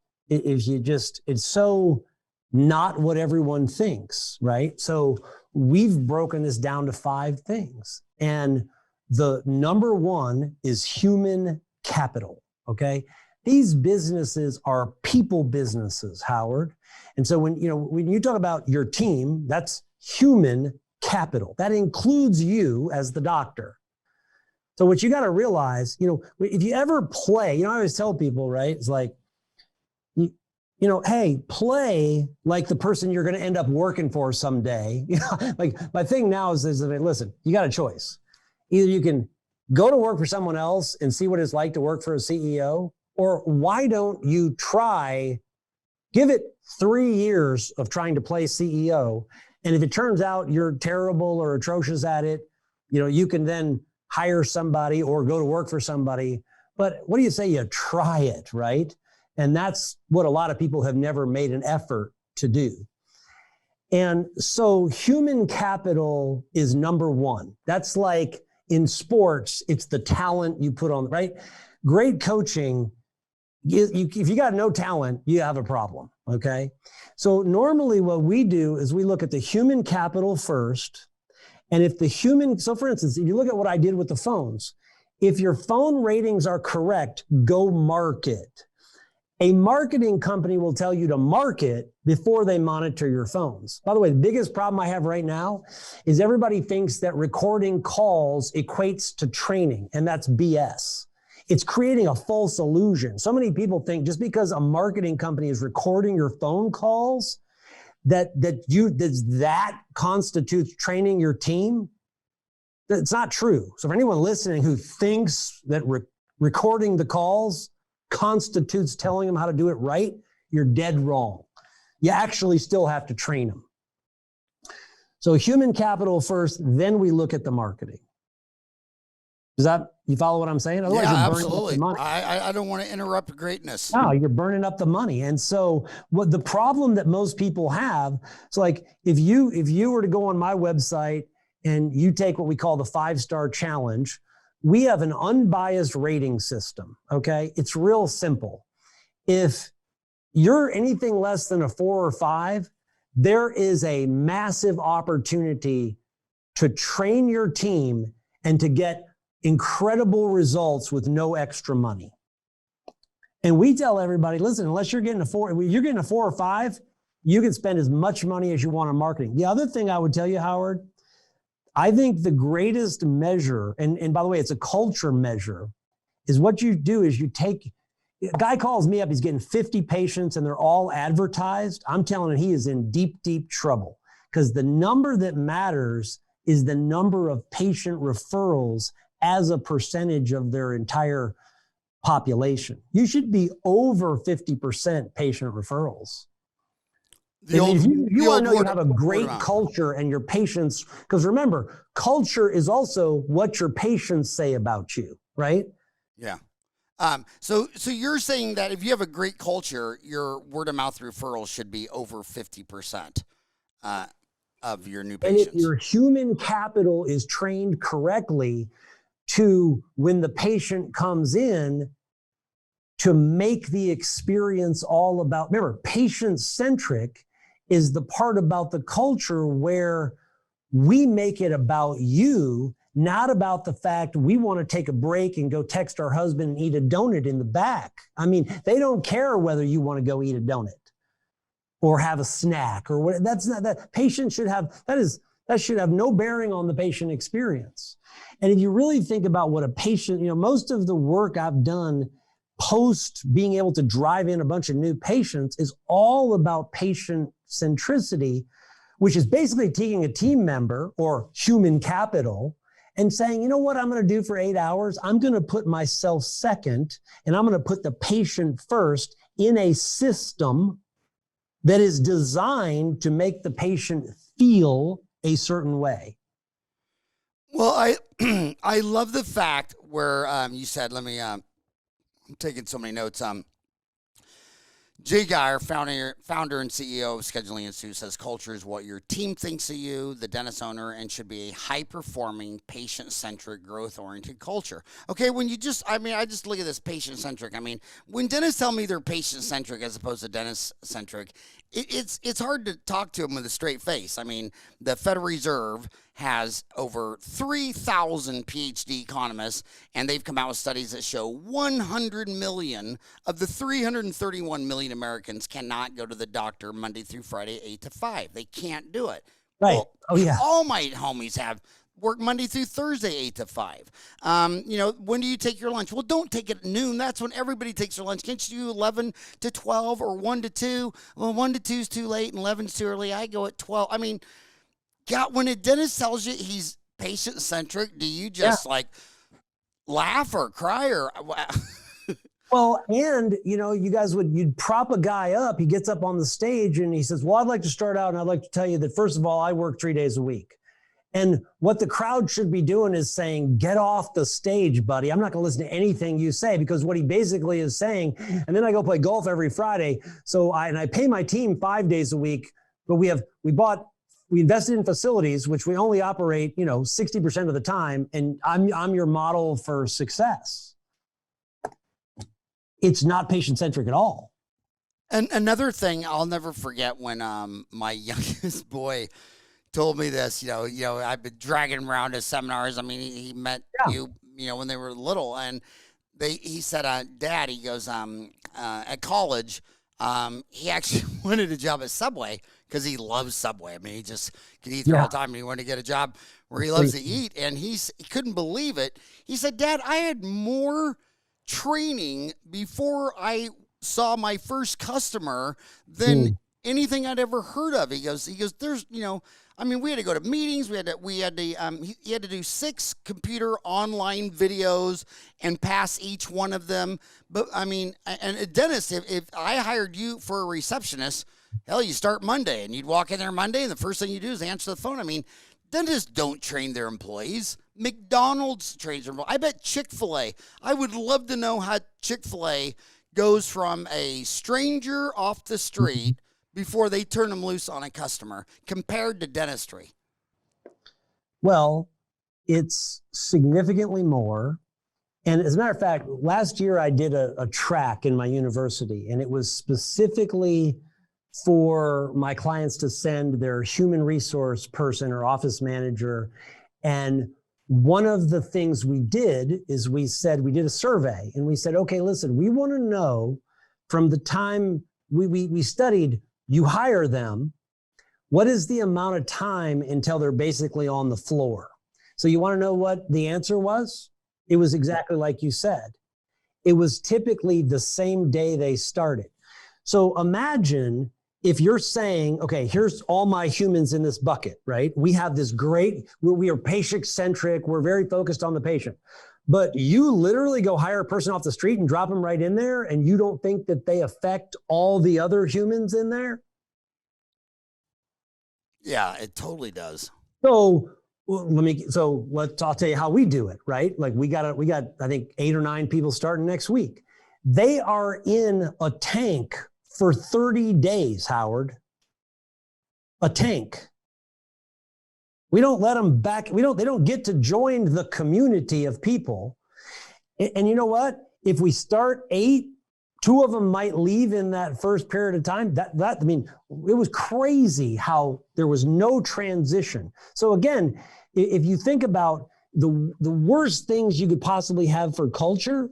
so not what everyone thinks, right? So we've broken this down to 5 things, and the number one is human capital, okay? These businesses are people businesses, Howard. And so when you talk about your team, that's human capital. That includes you as the doctor. So what you got to realize, if you ever play, I always tell people, right? It's like, hey, play like the person you're going to end up working for someday. Like my thing now is listen, you got a choice. Either you can go to work for someone else and see what it's like to work for a CEO, or why don't you give it 3 years of trying to play CEO. And if it turns out you're terrible or atrocious at it, you can then hire somebody or go to work for somebody. But what do you say? You try it, right? And that's what a lot of people have never made an effort to do. And so human capital is number one. That's like in sports, it's the talent you put on, right? Great coaching, if you got no talent, you have a problem, okay? So normally what we do is we look at the human capital first. And so for instance, if you look at what I did with the phones, if your phone ratings are correct, go market. A marketing company will tell you to market before they monitor your phones. By the way, the biggest problem I have right now is everybody thinks that recording calls equates to training, and that's BS. It's creating a false illusion. So many people think just because a marketing company is recording your phone calls, that constitutes training your team. That's not true. So for anyone listening who thinks that recording the calls constitutes telling them how to do it right, you're dead wrong. You actually still have to train them. So human capital first, then we look at the marketing. You follow what I'm saying? Otherwise, yeah, you're burning absolutely. up the money. I don't want to interrupt greatness. No, you're burning up the money. And so what the problem that most people have, it's like if you were to go on my website and you take what we call the 5-star challenge, we have an unbiased rating system, okay? It's real simple. If you're anything less than a 4 or 5, there is a massive opportunity to train your team and to get incredible results with no extra money. And we tell everybody, listen, unless you're getting a 4 or 5, you can spend as much money as you want on marketing. The other thing I would tell you, Howard, I think the greatest measure, and by the way, it's a culture measure, is what you do is a guy calls me up, he's getting 50 patients and they're all advertised. I'm telling him he is in deep, deep trouble because the number that matters is the number of patient referrals as a percentage of their entire population. You should be over 50% patient referrals. You want to know you have a great culture and your patients, because remember, culture is also what your patients say about you, right? Yeah. So you're saying that if you have a great culture, your word of mouth referrals should be over 50% of your new patients. And if your human capital is trained correctly to, when the patient comes in, to make the experience all about, remember, patient-centric is the part about the culture where we make it about you, not about the fact we want to take a break and go text our husband and eat a donut in the back. I mean, they don't care whether you want to go eat a donut or have a snack or what. That's not that. Patient should have, that should have no bearing on the patient experience. And if you really think about what a patient, most of the work I've done post being able to drive in a bunch of new patients is all about patient centricity, which is basically taking a team member or human capital and saying, you know what I'm going to do for 8 hours? I'm going to put myself second, and I'm going to put the patient first in a system that is designed to make the patient feel a certain way. Well, I love the fact where you said, I'm taking so many notes. Jay Geier, founder and CEO of Scheduling Institute, says culture is what your team thinks of you, the dentist owner, and should be a high-performing, patient-centric, growth-oriented culture. Okay, when you I just look at this patient-centric. I mean, when dentists tell me they're patient-centric as opposed to dentist-centric, it's hard to talk to them with a straight face. I mean, the Federal Reserve has over 3,000 PhD economists, and they've come out with studies that show 100 million of the 331 million Americans cannot go to the doctor Monday through Friday, 8 to 5. They can't do it. Right. Well, Oh, yeah. all my homies have work Monday through Thursday, 8 to 5. When do you take your lunch? Well, don't take it at noon. That's when everybody takes their lunch. Can't you do 11 to 12 or 1 to 2? Well, 1 to 2 is too late and 11 is too early. I go at 12. I mean, God, when a dentist tells you he's patient-centric, do you just laugh or cry or... Well, and you guys you'd prop a guy up. He gets up on the stage and he says, well, I'd like to start out and I'd like to tell you that, first of all, I work 3 days a week. And what the crowd should be doing is saying, get off the stage, buddy. I'm not going to listen to anything you say, because what he basically is saying, and then I go play golf every Friday. So I pay my team 5 days a week, but we invested in facilities, which we only operate, 60% of the time. And I'm your model for success. It's not patient-centric at all. And another thing I'll never forget, when my youngest boy told me this, I've been dragging him around to seminars. I mean, he met you, when they were little, and he said, Dad, he goes, at college, he actually wanted a job at Subway because he loves Subway. I mean, he just could eat there all the time, and he wanted to get a job where he loves to eat, and he couldn't believe it. He said, Dad, I had more training before I saw my first customer than anything I'd ever heard of. He goes, there's, we had to go to meetings. He had to do 6 computer online videos and pass each one of them. But and a dentist, if I hired you for a receptionist, hell, you start Monday and you'd walk in there Monday and the first thing you do is answer the phone. I mean, dentists don't train their employees. McDonald's trains their employees. I bet Chick-fil-A, I would love to know how Chick-fil-A goes from a stranger off the street before they turn them loose on a customer compared to dentistry. Well, it's significantly more. And as a matter of fact, last year I did a track in my university, and it was specifically for my clients to send their human resource person or office manager. And one of the things we did is we did a survey, and we said, okay, listen, we want to know from the time we studied, you hire them, what is the amount of time until they're basically on the floor? So you want to know what the answer was? It was exactly like you said. It was typically the same day they started. So imagine if you're saying, okay, here's all my humans in this bucket, right? We have this we are patient-centric. We're very focused on the patient. But you literally go hire a person off the street and drop them right in there, and you don't think that they affect all the other humans in there? Yeah, it totally does. So I'll tell you how we do it, right? Like we got I think 8 or 9 people starting next week. They are in a tank for 30 days, Howard. A tank. We don't let them back. They don't get to join the community of people. And you know what? If we start 8, 2 of them might leave in that first period of time. It was crazy how there was no transition. So again, if you think about the worst things you could possibly have for culture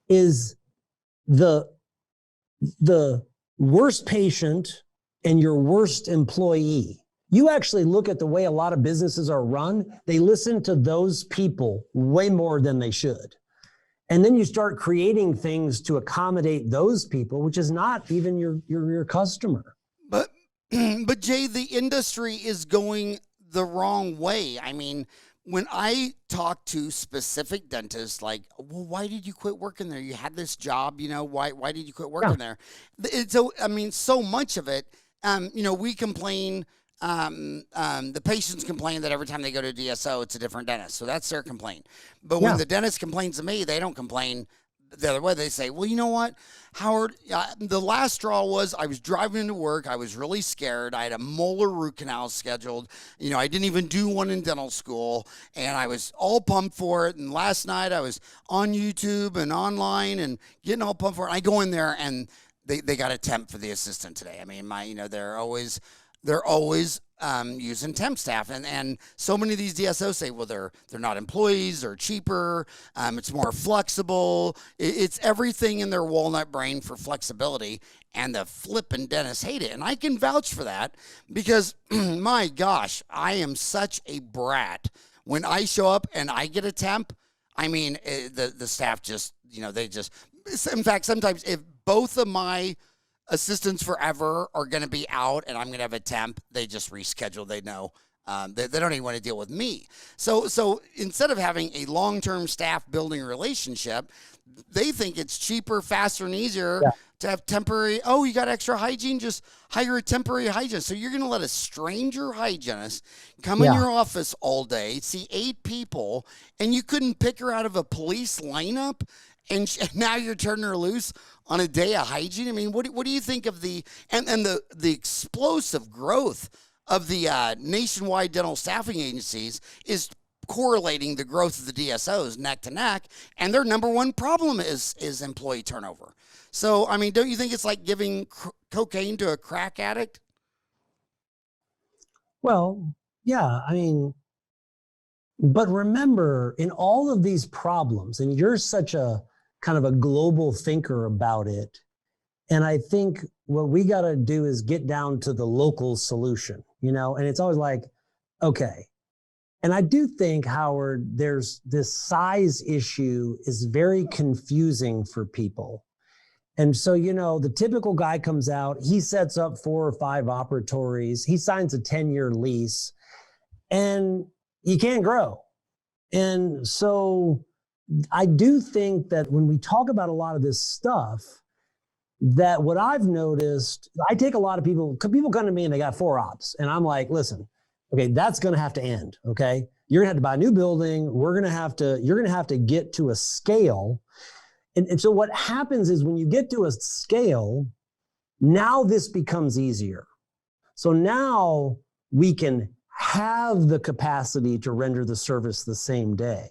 is the worst patient and your worst employee. You actually look at the way a lot of businesses are run, they listen to those people way more than they should. And then you start creating things to accommodate those people, which is not even your customer. But Jay, the industry is going the wrong way. I mean, when I talk to specific dentists, like, well, why did you quit working there? You had this job, why did you quit working there? So much of it, we complain. The patients complain that every time they go to DSO, it's a different dentist. So that's their complaint. But when the dentist complains to me, they don't complain the other way. They say, well, you know what, Howard, the last straw was I was driving into work. I was really scared. I had a molar root canal scheduled. I didn't even do one in dental school, and I was all pumped for it. And last night I was on YouTube and online and getting all pumped for it. I go in there and they got a temp for the assistant today. I mean, they're always they're always using temp staff, and so many of these DSOs say, well, they're not employees, they're cheaper, it's more flexible, it's everything in their walnut brain for flexibility, and the flippin' dentists hate it, and I can vouch for that because my gosh, I am such a brat when I show up and I get a temp. I mean, the staff just, they just, in fact, sometimes if both of my assistants forever are going to be out and I'm going to have a temp, they just reschedule. They know they don't even want to deal with me. So instead of having a long-term staff building relationship, they think it's cheaper, faster, and easier to have temporary. Oh, you got extra hygiene? Just hire a temporary hygienist. So you're going to let a stranger hygienist come in your office all day, see 8 people, and you couldn't pick her out of a police lineup, and now you're turning her loose on a day of hygiene? I mean, what do you think of the explosive growth of the nationwide dental staffing agencies is correlating the growth of the DSOs neck to neck, and their number one problem is employee turnover. So, I mean, don't you think it's like giving cocaine to a crack addict? Well, yeah, I mean, but remember, in all of these problems, and you're such a kind of a global thinker about it, and I think what we got to do is get down to the local solution, and it's always like, okay. And I do think, Howard, there's this size issue is very confusing for people. And so, the typical guy comes out, he sets up 4 or 5 operatories, he signs a 10-year lease, and he can't grow. And so I do think that when we talk about a lot of this stuff, that what I've noticed, I take a lot of people come to me and they got 4 ops. And I'm like, listen, okay, that's going to have to end. Okay. You're going to have to buy a new building. You're going to have to get to a scale. And so what happens is when you get to a scale, now this becomes easier. So now we can have the capacity to render the service the same day.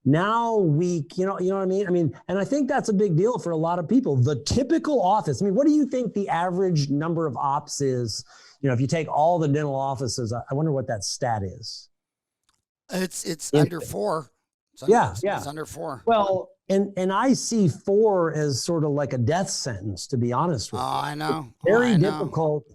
Now we, you know what I mean? And I think that's a big deal for a lot of people. The typical office, what do you think the average number of ops is? If you take all the dental offices, I wonder what that stat is. It's under 4. It's under 4. Well, and I see 4 as sort of like a death sentence, to be honest with you. I know. Very difficult,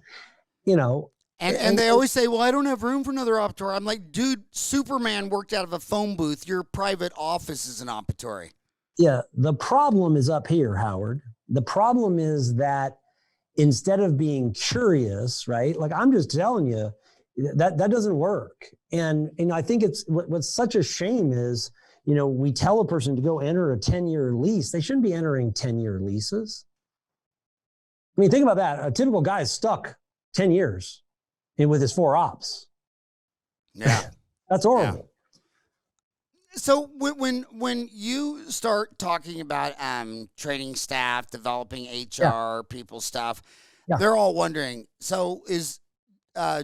And they always say, well, I don't have room for another operatory. I'm like, dude, Superman worked out of a phone booth. Your private office is an operatory. Yeah. The problem is up here, Howard. The problem is that instead of being curious, right? Like I'm just telling you that doesn't work. And I think it's what's such a shame is, we tell a person to go enter a 10-year lease. They shouldn't be entering 10-year leases. Think about that. A typical guy is stuck 10 years with his 4 ops. Yeah. That's horrible. Yeah. So when you start talking about training staff, developing HR, people stuff, they're all wondering, so is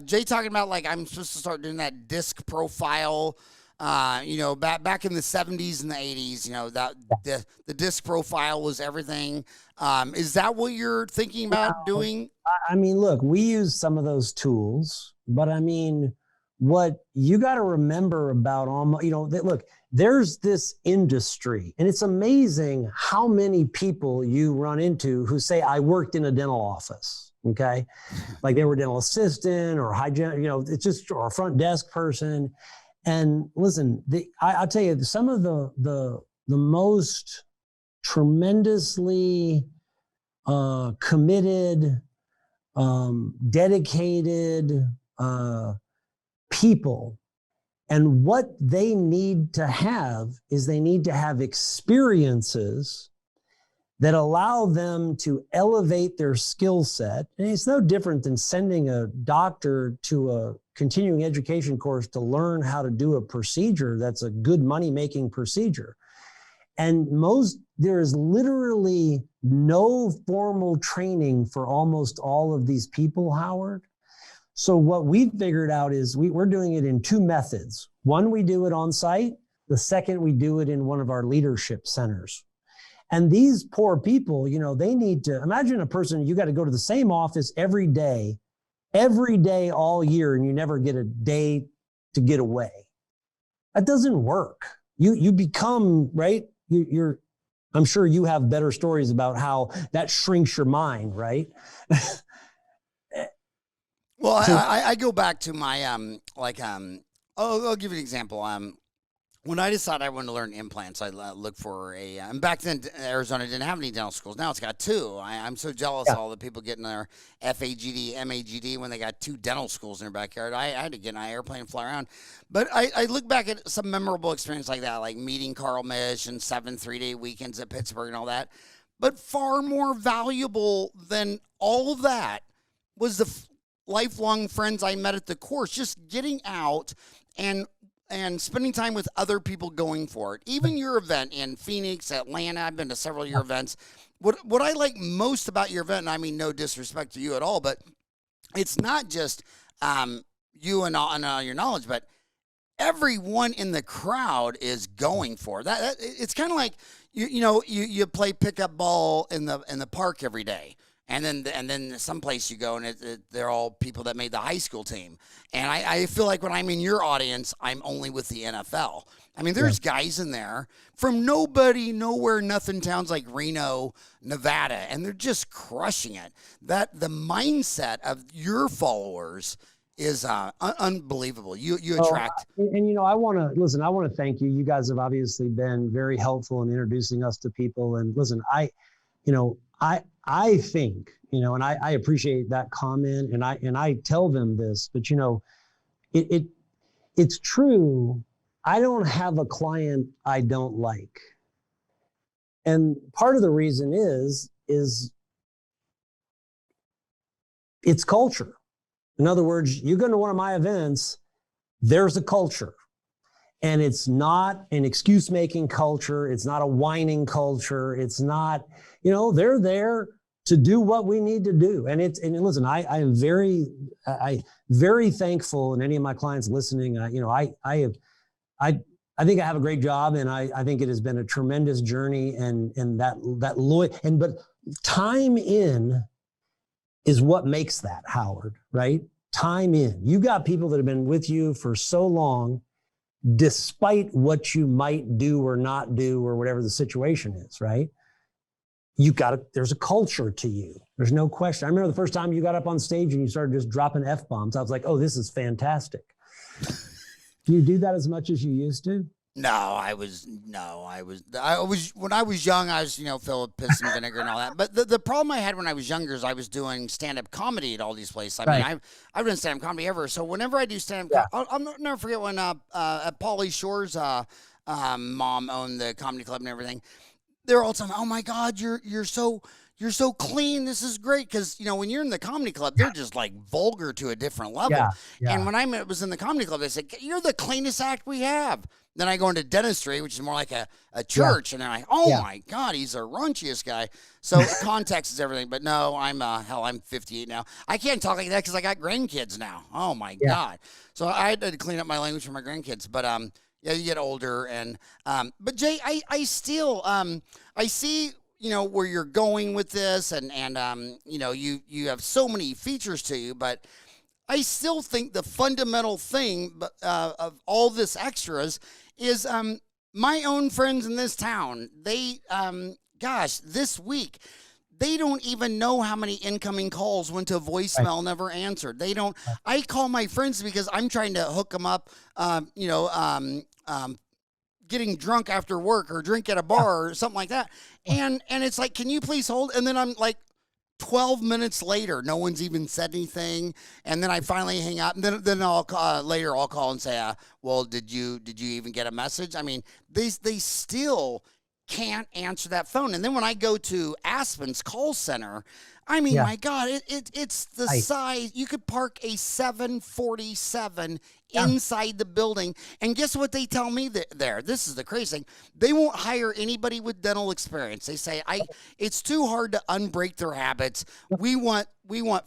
Jay talking about like I'm supposed to start doing that disc profile, back in the 70s and the 80s, that the disc profile was everything. Is that what you're thinking about doing? Look, we use some of those tools, but what you got to remember about look, there's this industry, and it's amazing how many people you run into who say, I worked in a dental office. Okay. Like they were dental assistant or hygiene, it's just, or a front desk person. And listen, I'll tell you, some of the most tremendously committed, dedicated people, and what they need to have is they need to have experiences that allow them to elevate their skill set. And it's no different than sending a doctor to a continuing education course to learn how to do a procedure that's a good money-making procedure. And there is literally no formal training for almost all of these people, Howard. So what we've figured out is we're doing it in 2 methods. One, we do it on site. The second, we do it in one of our leadership centers. And these poor people, they need to imagine a person, you got to go to the same office every day every day all year and you never get a day to get away. That doesn't work. You become, right? You're I'm sure you have better stories about how that shrinks your mind, right? Well, So I go back to my I'll give you an example. When I decided I wanted to learn implants, I looked for and back then Arizona didn't have any dental schools. Now it's got two. I'm so jealous yeah, of all the people getting their FAGD, MAGD when they got two dental schools in their backyard. I had to get in an airplane and fly around. But I look back at some memorable experience like that, like meeting Carl Mish and 7 3-day weekends at Pittsburgh and all that. But far more valuable than all of that was the lifelong friends I met at the course, just getting out and spending time with other people going for it. Even your event in Phoenix, Atlanta, I've been to several of your events. What I like most about your event, and I mean no disrespect to you at all, but it's not just you and all your knowledge, but everyone in the crowd is going for that. It's kind of like you play pickup ball in the park every day. And then someplace you go, and they're all people that made the high school team. And I feel like when I'm in your audience, I'm only with the NFL. I mean, there's guys in there from nobody, nowhere, nothing towns like Reno, Nevada, and they're just crushing it. That the mindset of your followers is unbelievable. You attract. and I want to thank you. You guys have obviously been very helpful in introducing us to people. And listen, I think, and I appreciate that comment, and I tell them this, but it's true. I don't have a client I don't like. And part of the reason is it's culture. In other words, you go to one of my events, there's a culture. And it's not an excuse-making culture. It's not a whining culture. It's not, they're there to do what we need to do. And listen, I am very thankful, and any of my clients listening, I think I have a great job, and I think it has been a tremendous journey, and but time in is what makes that, Howard, right? Time in. You got people that have been with you for so long, despite what you might do or not do or whatever the situation is, right? There's a culture to you. There's no question. I remember the first time you got up on stage and you started just dropping F-bombs. I was like, oh, this is fantastic. Do you do that as much as you used to? No, I was when I was young, I was, filled with piss and vinegar and all that. But the problem I had when I was younger is I was doing stand-up comedy at all these places. I mean, I've done stand-up comedy ever. So whenever I do stand-up, I'll never forget when at Pauly Shore's mom owned the comedy club and everything. They're all telling me, "Oh my God, you're so clean. This is great." Because when you're in the comedy club, they're just like vulgar to a different level. Yeah. And when I was in the comedy club, they said, "You're the cleanest act we have." Then I go into dentistry, which is more like a church, and they're like, "Oh my God, he's the raunchiest guy." So context is everything. But no, I'm 58 now. I can't talk like that because I got grandkids now. Oh my God. So I had to clean up my language for my grandkids. But yeah, you get older, and but Jay, I still I see where you're going with this, and you have so many features to you, but I still think the fundamental thing of all this extras is my own friends in this town. They this week, they don't even know how many incoming calls went to voicemail, never answered. They don't. I call my friends because I'm trying to hook them up, getting drunk after work or drink at a bar or something like that. And it's like, can you please hold? And then I'm like 12 minutes later, no one's even said anything. And then I finally hang up, and then I'll call and say, well, did you even get a message? I mean, they still can't answer that phone. And then when I go to Aspen's call center, I mean, my God, it's the size. You could park a 747 inside the building. And guess what they tell me there? This is the crazy thing. They won't hire anybody with dental experience. They say, it's too hard to unbreak their habits. We want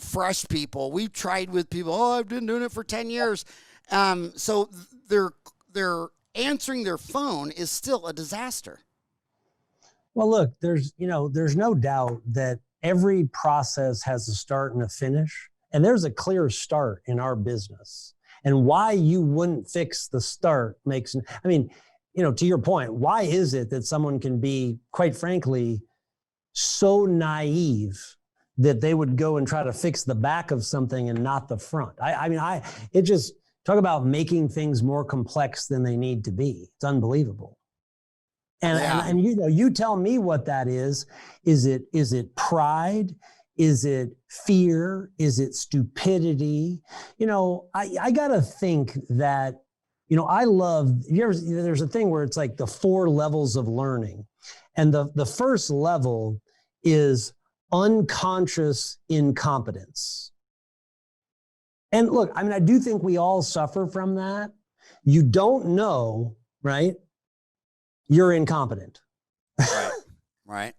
fresh people. We've tried with people, I've been doing it for 10 years. So they're answering their phone is still a disaster. Well, look, there's no doubt that every process has a start and a finish. And there's a clear start in our business. And why you wouldn't fix the start makes, I mean, to your point, why is it that someone can be, quite frankly, so naive that they would go and try to fix the back of something and not the front? It just, talk about making things more complex than they need to be. It's unbelievable. And you tell me what that is. Is it pride? Is it fear? Is it stupidity? I got to think that, there's a thing where it's like the 4 levels of learning. And the first level is unconscious incompetence. And look, I do think we all suffer from that. You don't know, right? You're incompetent. Right.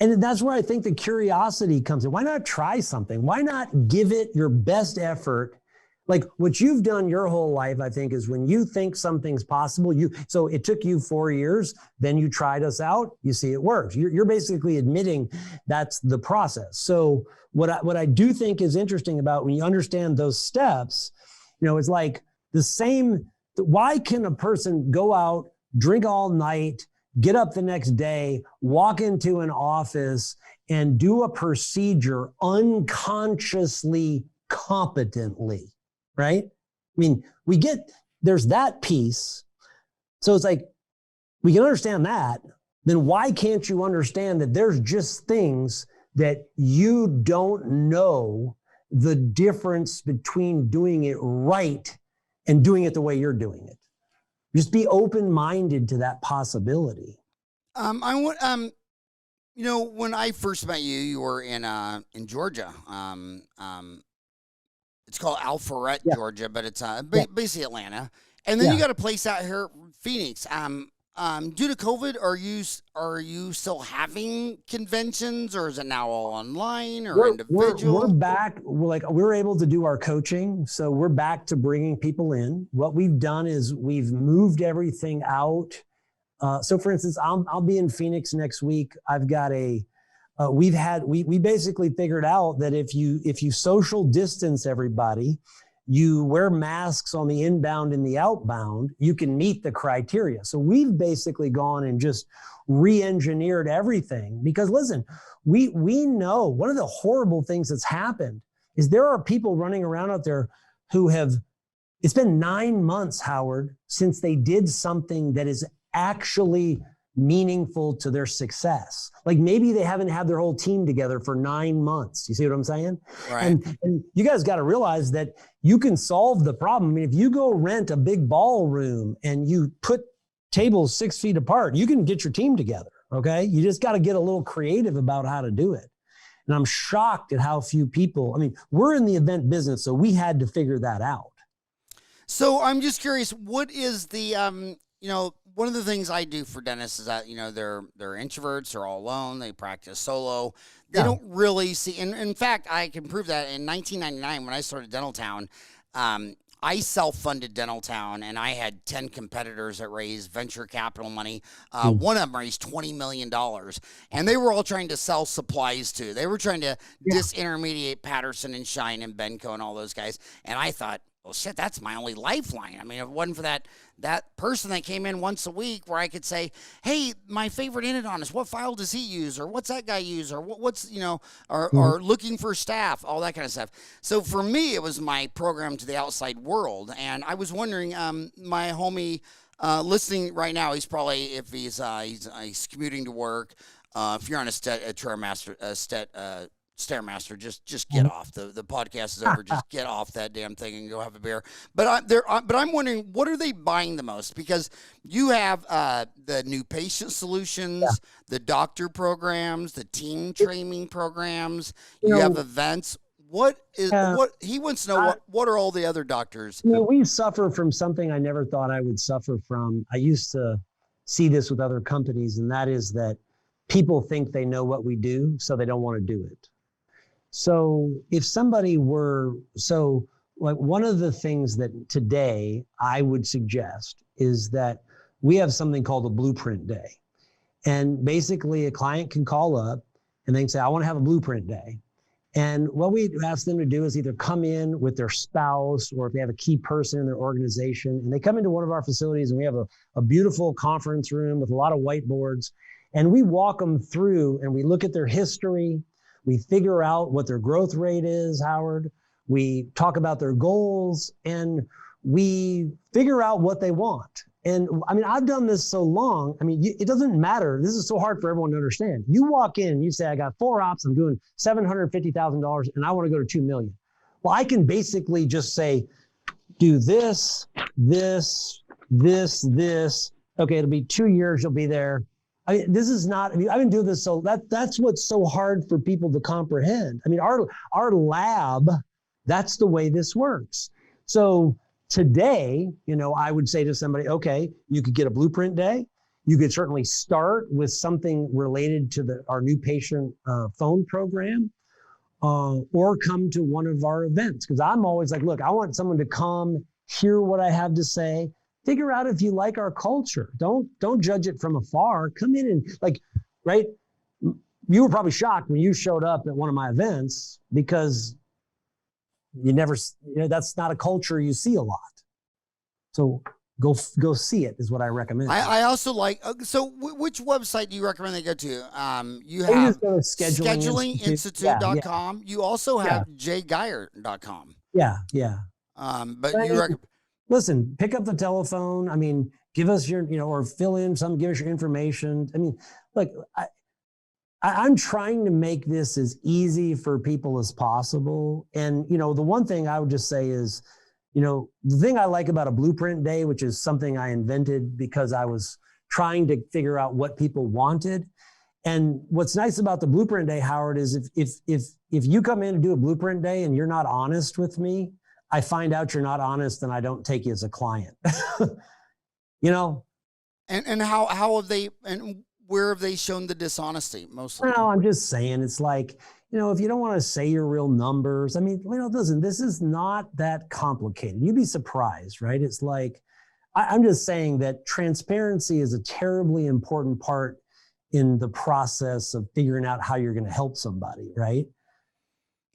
And that's where I think the curiosity comes in. Why not try something? Why not give it your best effort? Like what you've done your whole life, I think, is when you think something's possible, so it took you 4 years, then you tried us out, you see it works. You're basically admitting that's the process. So what I do think is interesting about when you understand those steps, it's like the same. Why can a person go out, drink all night, get up the next day, walk into an office and do a procedure unconsciously competently, right? There's that piece. So it's like, we can understand that. Then why can't you understand that there's just things that you don't know the difference between doing it right and doing it the way you're doing it? Just be open-minded to that possibility. When I first met you, you were in Georgia. It's called Alpharetta, Georgia, but it's basically Atlanta. And then you got a place out here, Phoenix. Due to COVID, are you still having conventions, or is it now all online or individual? We're back. We're able to do our coaching, so we're back to bringing people in. What we've done is we've moved everything out. So, for instance, I'll be in Phoenix next week. I've got we basically figured out that if you social distance everybody, you wear masks on the inbound and the outbound, you can meet the criteria. So we've basically gone and just re-engineered everything because listen, we know one of the horrible things that's happened is there are people running around out there who it's been 9 months, Howard, since they did something that is actually meaningful to their success. Like maybe they haven't had their whole team together for 9 months. You see what I'm saying? Right. And you guys got to realize that you can solve the problem. I mean, if you go rent a big ballroom and you put tables 6 feet apart, you can get your team together. Okay. You just got to get a little creative about how to do it. And I'm shocked at how few people, we're in the event business, so we had to figure that out. So I'm just curious, what is the, one of the things I do for dentists is that, they're introverts, they're all alone, they practice solo. They don't really see, and in fact, I can prove that in 1999, when I started Dental Town, I self-funded Dental Town, and I had 10 competitors that raised venture capital money. One of them raised $20 million, and they were all trying to sell supplies too. They were trying to disintermediate Patterson and Shine and Benco and all those guys. And I thought, well, shit, that's my only lifeline. If it wasn't for that person that came in once a week where I could say, hey, my favorite endodontist, what file does he use? Or what's that guy use? Or what's, or looking for staff, all that kind of stuff. So for me, it was my program to the outside world. And I was wondering, my homie listening right now, he's probably, if he's commuting to work, if you're on a Stairmaster, just get off. The podcast is over. Just get off that damn thing and go have a beer. But I'm wondering, what are they buying the most? Because you have the new patient solutions, the doctor programs, the team training programs. You have events. What he wants to know? What are all the other doctors? We suffer from something I never thought I would suffer from. I used to see this with other companies, and that is that people think they know what we do, so they don't want to do it. So if somebody one of the things that today I would suggest is that we have something called a blueprint day. And basically a client can call up and they can say, I want to have a blueprint day. And what we ask them to do is either come in with their spouse, or if they have a key person in their organization, and they come into one of our facilities, and we have a beautiful conference room with a lot of whiteboards, and we walk them through and we look at their history. We figure out what their growth rate is, Howard. We talk about their goals, and we figure out what they want. And I mean, I've done this so long. I mean, it doesn't matter. This is so hard for everyone to understand. You walk in and you say, I got 4 ops, I'm doing $750,000 and I want to go to 2 million. Well, I can basically just say, do this, this, this, this. Okay, it'll be 2 years, you'll be there. I mean, this is not, I mean, I've been doing this, so that's what's so hard for people to comprehend. I mean, our lab, that's the way this works. So today, you know, I would say to somebody, okay, you could get a blueprint day. You could certainly start with something related to our new patient phone program, or come to one of our events. Because I'm always like, look, I want someone to come, hear what I have to say, figure out if you like our culture. Don't judge it from afar. Come in and like, right? You were probably shocked when you showed up at one of my events, because you never, you know, that's not a culture you see a lot. So go see it is what I recommend. I also like, so which website do you recommend they go to? You have schedulinginstitute.com. Yeah. You also have jgeier.com. Yeah. But you listen, pick up the telephone. I mean, give us your, you know, or fill in some, give us your information. I mean, look, I'm trying to make this as easy for people as possible. And, you know, the one thing I would just say is, you know, the thing I like about a blueprint day, which is something I invented because I was trying to figure out what people wanted. And what's nice about the blueprint day, Howard, is if you come in to do a blueprint day and you're not honest with me, I find out you're not honest and I don't take you as a client. You know? And how have they, and where have they shown the dishonesty mostly? No, I'm just saying, it's like, you know, if you don't want to say your real numbers, I mean, you know, listen, this is not that complicated. You'd be surprised, right? It's like, I'm just saying that transparency is a terribly important part in the process of figuring out how you're going to help somebody, right?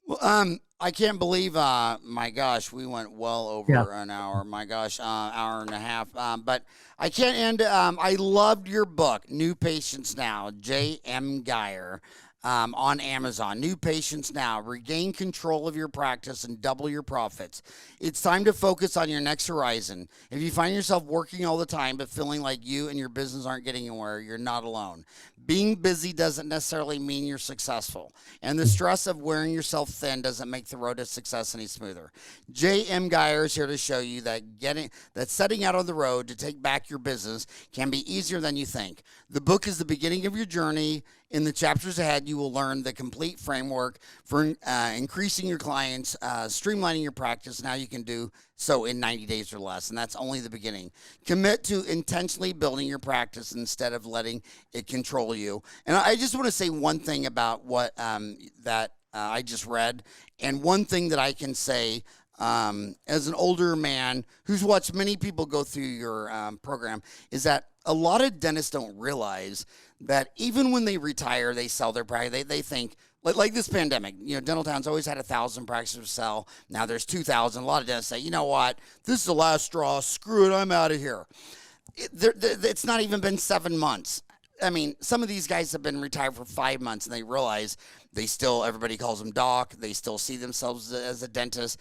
Well, I can't believe, my gosh, we went well over an hour. My gosh, hour and a half. But I can't end. I loved your book, New Patients Now, J.M. Geier, on Amazon. New Patients Now, regain control of your practice and double your profits. It's time to focus on your next horizon. If you find yourself working all the time but feeling like you and your business aren't getting anywhere, you're not alone. Being busy doesn't necessarily mean you're successful, and the stress of wearing yourself thin doesn't make the road to success any smoother. J.M. Geier is here to show you that setting out on the road to take back your business can be easier than you think. The book is the beginning of your journey. In the chapters ahead, you will learn the complete framework for increasing your clients, streamlining your practice. Now you can do so in 90 days or less, and that's only the beginning. Commit to intentionally building your practice instead of letting it control you. And I just want to say one thing about what I just read, and one thing that I can say as an older man who's watched many people go through your program is that a lot of dentists don't realize that even when they retire, they sell their practice. They think, like this pandemic, you know, Dental Town's always had 1,000 practices to sell. Now there's 2,000. A lot of dentists say, you know what, this is the last straw. Screw it, I'm out of here. It's not even been 7 months. I mean, some of these guys have been retired for 5 months, and they realize everybody calls them doc. They still see themselves as a dentist.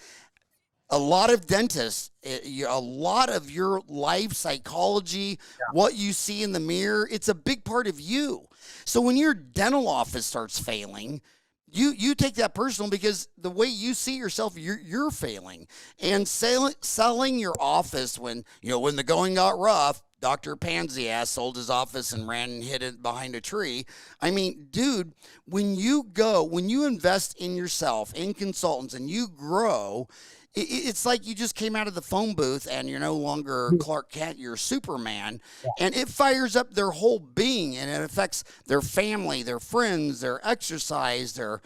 A lot of dentists, a lot of your life psychology, what you see in the mirror, it's a big part of you. So when your dental office starts failing, you take that personal, because the way you see yourself, you're failing. And selling your office when the going got rough, Dr. Pansy ass sold his office and ran and hid it behind a tree. I mean, dude, when you invest in yourself, in consultants, and you grow, it's like you just came out of the phone booth and you're no longer Clark Kent, you're Superman. And it fires up their whole being, and it affects their family, their friends, their exercise, their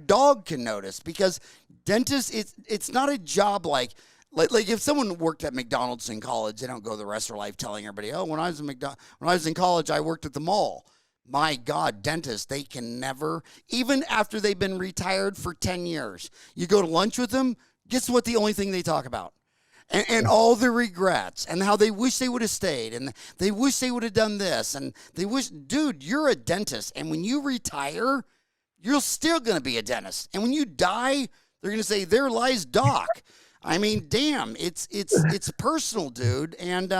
dog can notice. Because dentists, it's not a job like if someone worked at McDonald's in college, they don't go the rest of their life telling everybody, oh, when I was in college, I worked at the mall. my God, dentists, they can never, even after they've been retired for 10 years, you go to lunch with them, guess what the only thing they talk about? And all the regrets and how they wish they would have stayed and they wish they would have done this and they wish, dude, you're a dentist. And when you retire, you're still going to be a dentist. And when you die, they're going to say, there lies Doc. I mean, damn, it's personal, dude. And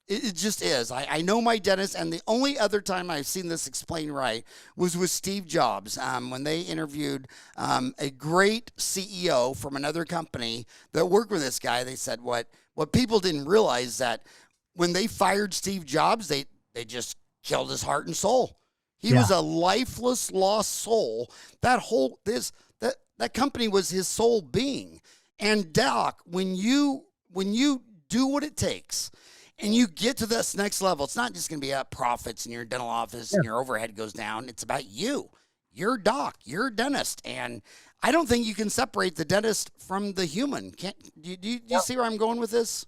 it just is. I know my dentist, and the only other time I've seen this explained right was with Steve Jobs when they interviewed a great CEO from another company that worked with this guy. They said what people didn't realize that when they fired Steve Jobs, they just killed his heart and soul. He was a lifeless, lost soul. That company was his sole being. And Doc, when you do what it takes, and you get to this next level, it's not just going to be about profits in your dental office and your overhead goes down. It's about you. You're a doc. You're a dentist. And I don't think you can separate the dentist from the human. Do you see where I'm going with this?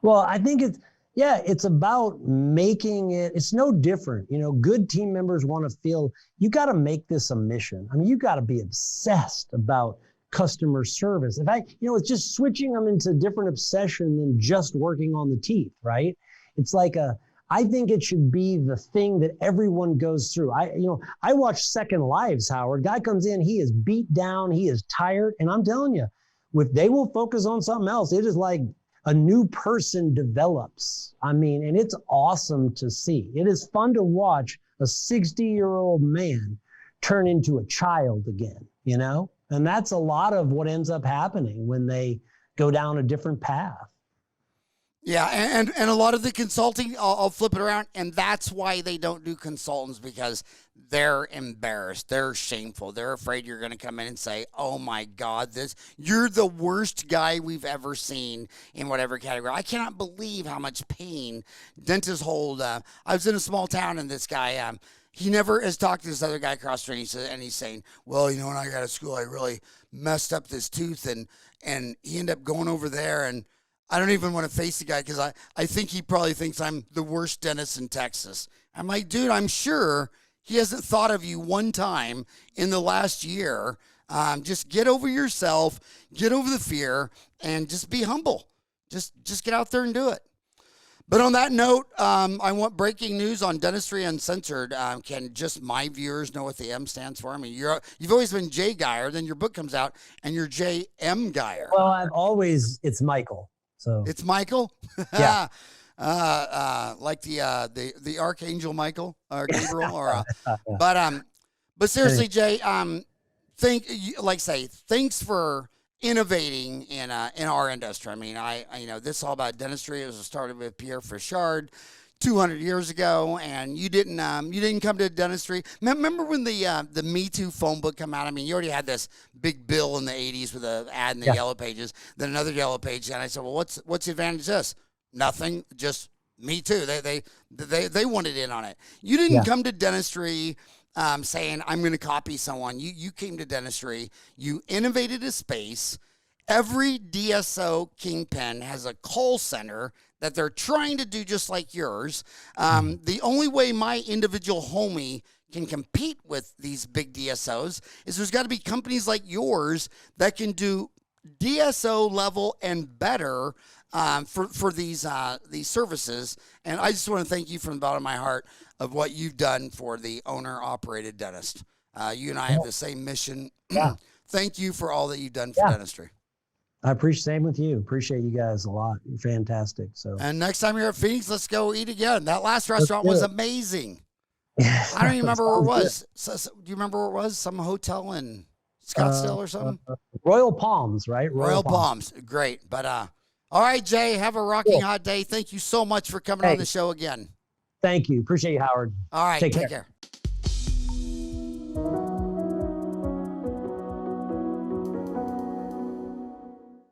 Well, I think it's about making it, it's no different. Good team members want to feel, you got to make this a mission. I mean, you got to be obsessed about customer service. It's just switching them into different obsession than just working on the teeth, right? It's like I think it should be the thing that everyone goes through. I watch Second Lives, Howard. Guy comes in, he is beat down, he is tired, and I'm telling you, if they will focus on something else, it is like a new person develops. I mean, and it's awesome to see. It is fun to watch a 60-year-old man turn into a child again, And that's a lot of what ends up happening when they go down a different path. Yeah, and a lot of the consulting, I'll flip it around, and that's why they don't do consultants, because they're embarrassed. They're shameful. They're afraid you're going to come in and say, oh, my God, you're the worst guy we've ever seen in whatever category. I cannot believe how much pain dentists hold. I was in a small town, and this guy, he never has talked to this other guy across the street, and he's saying, well, when I got to school, I really messed up this tooth, and he ended up going over there, and I don't even want to face the guy because I think he probably thinks I'm the worst dentist in Texas. I'm like, dude, I'm sure he hasn't thought of you one time in the last year. Just get over yourself, get over the fear, and just be humble. Just get out there and do it. But on that note, I want breaking news on Dentistry Uncensored. Can just my viewers know what the M stands for? I mean, you've always been J. Geier, then your book comes out, and you're J.M. Geier. Well, it's Michael. So it's Michael? Yeah. Like the Archangel Michael or Gabriel or but seriously, Jay, thanks for innovating in our industry. I mean, this is all about dentistry. It was started with Pierre Fauchard 200 years ago, and you didn't come to dentistry. Remember when the Me Too phone book came out? I mean, you already had this big bill in the 80s with an ad in the Yellow Pages, then another Yellow Page, and I said, well, what's the advantage of this? Nothing, just Me Too. They wanted in on it. You didn't come to dentistry saying, I'm going to copy someone. You came to dentistry. You innovated a space. Every DSO kingpin has a call center that they're trying to do just like yours. The only way my individual homie can compete with these big DSOs is there's got to be companies like yours that can do DSO level and better for these services. And I just want to thank you from the bottom of my heart of what you've done for the owner-operated dentist. You and I have the same mission. Thank you for all that you've done for dentistry. I appreciate, same with you. Appreciate you guys a lot. You're fantastic. So, and next time you're at Phoenix, let's go eat again. That last restaurant was amazing. I don't even remember where it was. So, do you remember where it was? Some hotel in Scottsdale or something? Royal Palms, right? Royal Palms. Great. But all right, Jay, have a rocking hot day. Thank you so much for coming on the show again. Thank you. Appreciate you, Howard. All right. Take care.